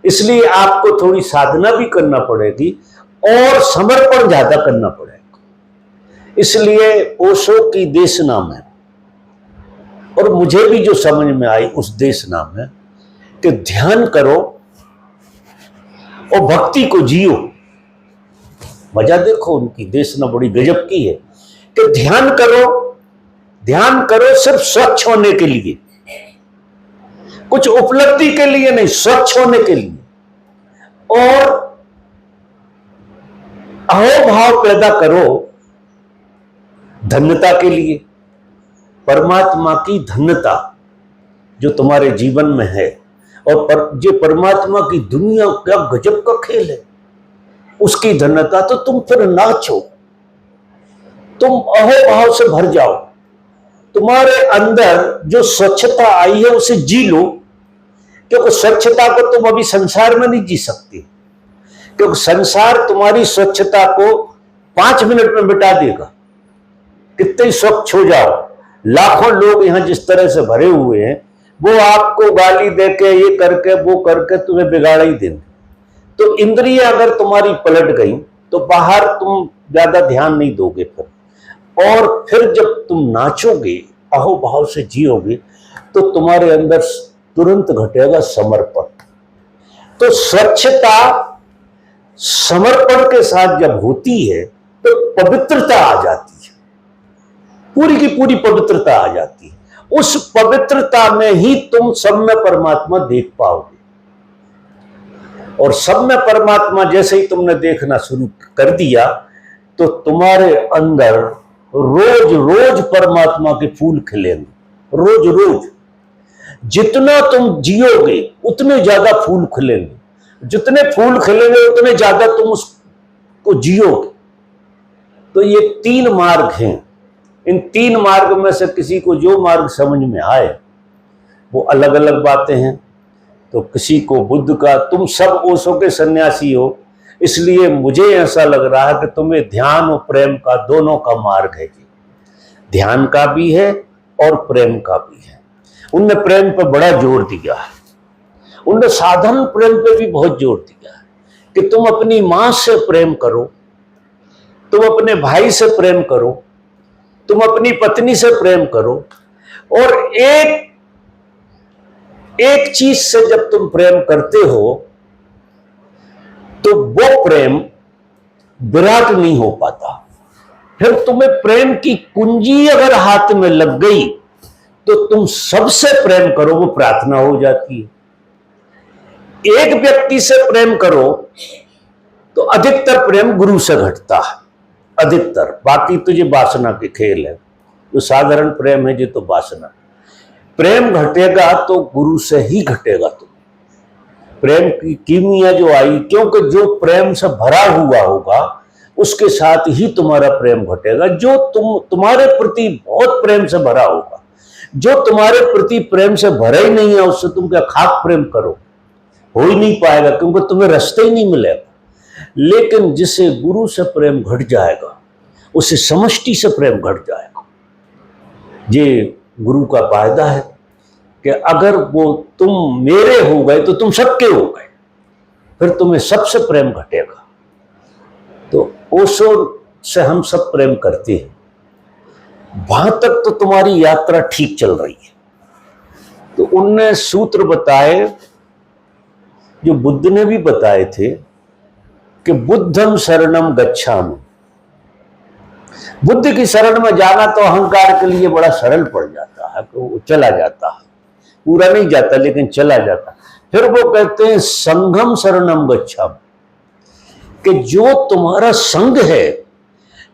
इसलिए आपको थोड़ी साधना भी करना पड़ेगी और समर्पण ज्यादा करना पड़ेगा। इसलिए ओशो की देश नाम है, और मुझे भी जो समझ में आई उस देश नाम है कि ध्यान करो और भक्ति को जियो। मजा देखो, उनकी देश ना बड़ी गजब की है कि ध्यान करो सिर्फ स्वच्छ होने के लिए, कुछ उपलब्धि के लिए नहीं, स्वच्छ होने के लिए, और अहोभाव पैदा करो धन्यता के लिए। परमात्मा की धन्यता जो तुम्हारे जीवन में है, और ये परमात्मा की दुनिया क्या गजब का खेल है, उसकी धन्यता तो तुम फिर नाचो, तुम अहोभाव से भर जाओ। तुम्हारे अंदर जो स्वच्छता आई है उसे जी लो, क्योंकि स्वच्छता को तुम अभी संसार में नहीं जी सकते, क्योंकि संसार तुम्हारी स्वच्छता को 5 मिनट में मिटा देगा। कितने स्वच्छ हो जाओ, लाखों लोग यहां जिस तरह से भरे हुए हैं, वो आपको गाली देके ये करके वो करके तुम्हें बिगाड़ ही देंगे। तो इंद्रियां अगर तुम्हारी पलट गई तो बाहर तुम ज्यादा ध्यान नहीं दोगे फिर, और फिर जब तुम नाचोगे, अहोभाव से जियोगे, तो तुम्हारे अंदर तुरंत घटेगा समर्पण। तो स्वच्छता समर्पण के साथ जब होती है तो पवित्रता आ जाती है, पूरी की पूरी पवित्रता आ जाती है। उस पवित्रता में ही तुम सब में परमात्मा देख पाओगे, और सब में परमात्मा जैसे ही तुमने देखना शुरू कर दिया तो तुम्हारे अंदर रोज रोज परमात्मा के फूल खिलेंगे, रोज रोज। जितना तुम जियोगे उतने ज्यादा फूल खिलेंगे, जितने फूल खिलेंगे उतने ज्यादा तुम उसको जियोगे। तो ये 3 मार्ग हैं। इन 3 मार्ग में से किसी को जो मार्ग समझ में आए, वो अलग अलग बातें हैं। तो किसी को बुद्ध का, तुम सब ओशो के सन्यासी हो, इसलिए मुझे ऐसा लग रहा है कि तुम्हें ध्यान और प्रेम का दोनों का मार्ग है जी। ध्यान का भी है और प्रेम का भी है। उनने प्रेम पर बड़ा जोर दिया है, उनने साधन प्रेम पे भी बहुत जोर दिया है कि तुम अपनी मां से प्रेम करो, तुम अपने भाई से प्रेम करो, तुम अपनी पत्नी से प्रेम करो, और एक चीज से जब तुम प्रेम करते हो तो वो प्रेम विराट नहीं हो पाता। फिर तुम्हें प्रेम की कुंजी अगर हाथ में लग गई तो तुम सबसे प्रेम करो, वो प्रार्थना हो जाती है। एक व्यक्ति से प्रेम करो तो अधिकतर प्रेम गुरु से घटता है, अधिकतर। बाकी तो ये वासना के खेल है, जो साधारण प्रेम है ये तो वासना। प्रेम घटेगा तो गुरु से ही घटेगा। तुम प्रेम की कीमिया जो आई, क्योंकि जो प्रेम से भरा हुआ होगा उसके साथ ही तुम्हारा प्रेम घटेगा। जो तुम्हारे प्रति बहुत प्रेम से भरा होगा, जो तुम्हारे प्रति प्रेम से भरा ही नहीं है, उससे तुम क्या खाक प्रेम करो, हो ही नहीं पाएगा, क्योंकि तुम्हें रास्ते ही नहीं मिलेगा। लेकिन जिसे गुरु से प्रेम घट जाएगा उसे समष्टि से प्रेम घट जाएगा। ये गुरु का वायदा है कि अगर वो तुम मेरे हो गए तो तुम सबके हो गए, फिर तुम्हें सबसे प्रेम घटेगा। तो ओशो से हम सब प्रेम करते हैं। वहां तक तो तुम्हारी यात्रा ठीक चल रही है। तो उनने सूत्र बताए जो बुद्ध ने भी बताए थे कि बुद्धम शरणम गच्छामि। बुद्ध की शरण में जाना तो अहंकार के लिए बड़ा सरल पड़ जाता है, तो वो चला जाता है, पूरा नहीं जाता लेकिन चला जाता। फिर वो कहते हैं संघम शरणम गच्छामि, कि जो तुम्हारा संग है,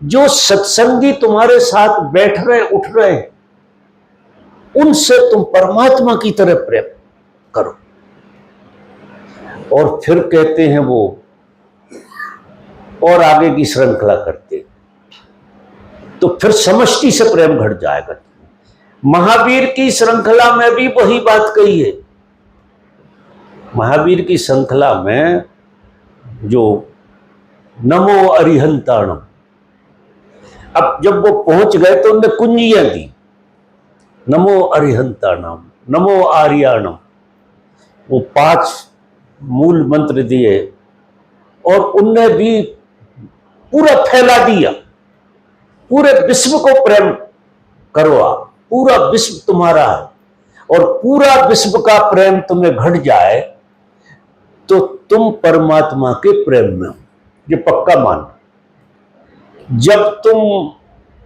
जो सत्संगी तुम्हारे साथ बैठ रहे उठ रहे, उनसे तुम परमात्मा की तरह प्रेम करो। और फिर कहते हैं वो और आगे की श्रृंखला करते, तो फिर समष्टि से प्रेम घट जाएगा। महावीर की श्रृंखला में भी वही बात कही है। महावीर की श्रृंखला में जो नमो अरिहंताणम, अब जब वो पहुंच गए तो उनने कुंजियां दी, नमो अरिहंताणम, नमो आर्याणम, वो 5 मूल मंत्र दिए, और उनने भी पूरा फैला दिया, पूरे विश्व को प्रेम करो आप, पूरा विश्व तुम्हारा है, और पूरा विश्व का प्रेम तुम्हें घट जाए तो तुम परमात्मा के प्रेम में हो। ये पक्का मान। जब तुम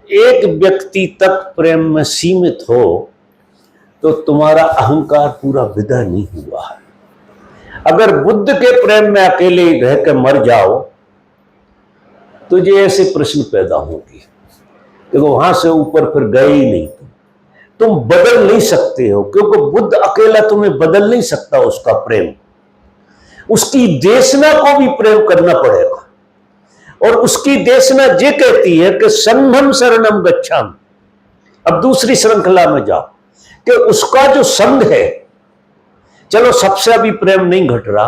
एक व्यक्ति तक प्रेम में सीमित हो तो तुम्हारा अहंकार पूरा विदा नहीं हुआ है। अगर बुद्ध के प्रेम में अकेले रह के मर जाओ तो ये ऐसे प्रश्न पैदा होंगे, देखो वहां से ऊपर फिर गए ही नहीं, तुम बदल नहीं सकते हो, क्योंकि बुद्ध अकेला तुम्हें बदल नहीं सकता। उसका प्रेम, उसकी देशना को भी प्रेम करना पड़ेगा, और उसकी देशना ये कहती है कि संघम शरणम गच्छामि। अब दूसरी श्रृंखला में जाओ कि उसका जो संग है, चलो सबसे अभी प्रेम नहीं घट रहा,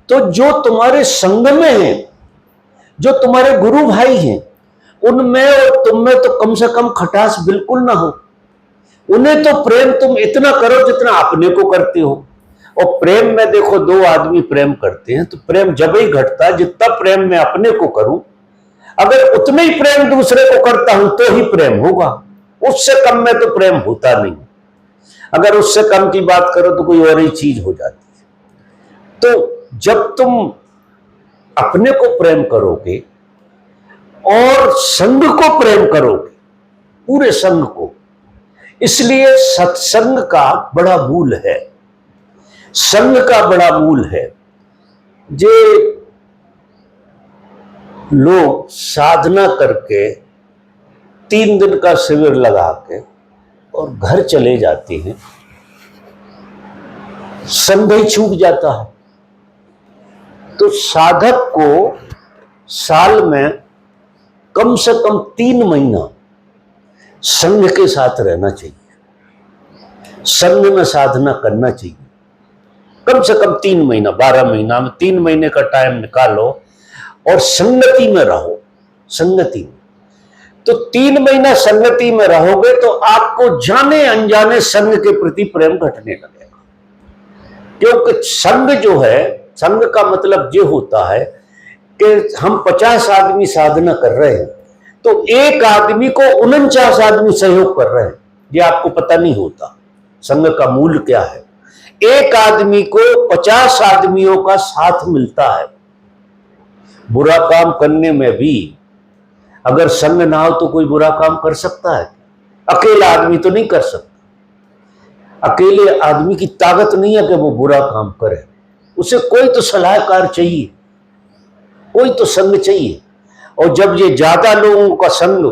तो जो तुम्हारे संग में है, जो तुम्हारे गुरु भाई हैं, उनमें और तुम में तो कम से कम खटास बिल्कुल ना हो। उन्हें तो प्रेम तुम इतना करो जितना अपने को करते हो। और प्रेम में देखो 2 आदमी प्रेम करते हैं तो प्रेम जब ही घटता है जितना प्रेम मैं अपने को करूं, अगर उतने ही प्रेम दूसरे को करता हूं तो ही प्रेम होगा, उससे कम में तो प्रेम होता नहीं। अगर उससे कम की बात करो तो कोई और ही चीज हो जाती है। तो जब तुम अपने को प्रेम करोगे और संग को प्रेम करोगे, पूरे संग को, इसलिए सत्संग का बड़ा मूल है, संग का बड़ा मूल है। जे लोग साधना करके 3 दिन का शिविर लगा के और घर चले जाते हैं, संग ही छूट जाता है। तो साधक को साल में कम से कम 3 महीना संघ के साथ रहना चाहिए, संघ में साधना करना चाहिए। कम से कम 3 महीना, 12 महीना में 3 महीने का टाइम निकालो और संगति में रहो, संगति में। तो 3 महीना संगति में रहोगे तो आपको जाने अनजाने संघ के प्रति प्रेम घटने लगेगा। क्योंकि संघ जो है, संघ का मतलब ये होता है कि हम 50 आदमी साधना कर रहे हैं, तो एक आदमी को 49 आदमी सहयोग कर रहे हैं, ये आपको पता नहीं होता संघ का मूल्य क्या है। एक आदमी को 50 आदमियों का साथ मिलता है बुरा काम करने में भी। अगर संघ ना हो तो कोई बुरा काम कर सकता है? अकेला आदमी तो नहीं कर सकता। अकेले आदमी की ताकत नहीं है कि वो बुरा काम करे, उसे कोई तो सलाहकार चाहिए, कोई तो संघ चाहिए। और जब ये ज्यादा लोगों का संघ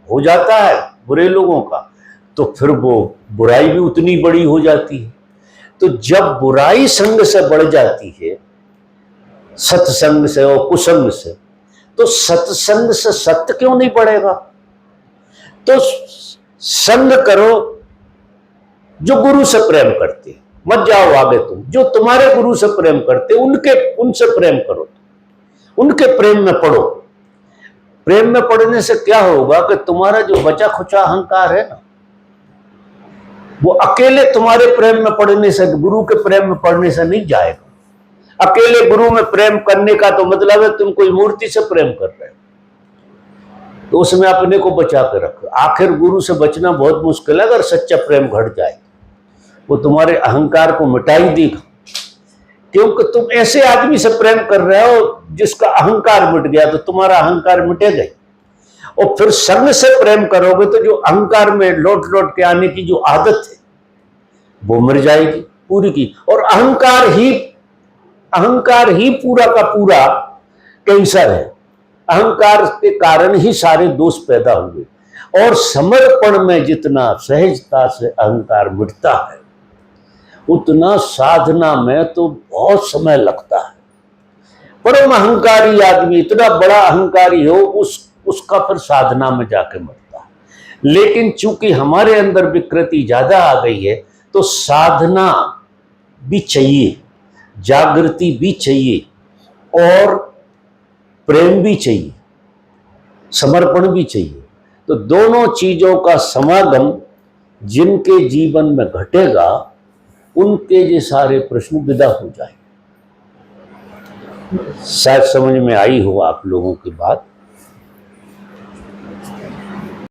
हो जाता है बुरे लोगों का, तो फिर वो बुराई भी उतनी बड़ी हो जाती है। तो जब बुराई संघ से बढ़ जाती है, सत्संग से और कुसंग से, तो सत्संग से सत्य क्यों नहीं बढ़ेगा? तो संग करो जो गुरु से प्रेम करते, मत जाओ आगे तुम। जो तुम्हारे गुरु से प्रेम करते उनसे प्रेम करो, उनके प्रेम में पढ़ो। प्रेम में पढ़ने से क्या होगा कि तुम्हारा जो बचा खुचा अहंकार है ना, वो अकेले तुम्हारे प्रेम में पढ़ने से, गुरु के प्रेम में पढ़ने से नहीं जाएगा। अकेले गुरु में प्रेम करने का तो मतलब है तुम कोई मूर्ति से प्रेम कर रहे हो, तो उसमें अपने को बचा के रखो। आखिर गुरु से बचना बहुत मुश्किल है। अगर सच्चा प्रेम घट जाए वो तुम्हारे अहंकार को मिटा ही देगा, क्योंकि तुम ऐसे आदमी से प्रेम कर रहे हो जिसका अहंकार मिट गया, तो तुम्हारा अहंकार मिटेगा ही। और फिर संग से प्रेम करोगे तो जो अहंकार में लौट लौट के आने की जो आदत है वो मर जाएगी पूरी की। और अहंकार ही पूरा का पूरा कैंसर है। अहंकार के कारण ही सारे दोष पैदा हुए। और समर्पण में जितना सहजता से अहंकार मिटता है, उतना साधना में तो बहुत समय लगता है। परम अहंकारी आदमी, इतना बड़ा अहंकारी हो, उसका फिर साधना में जाके मरता है। लेकिन चूंकि हमारे अंदर विकृति ज्यादा आ गई है, तो साधना भी चाहिए, जागृति भी चाहिए, और प्रेम भी चाहिए, समर्पण भी चाहिए। तो दोनों चीजों का समागम जिनके जीवन में घटेगा, उनके ये सारे प्रश्न विदा हो जाएंगे। शायद समझ में आई हो आप लोगों की बात।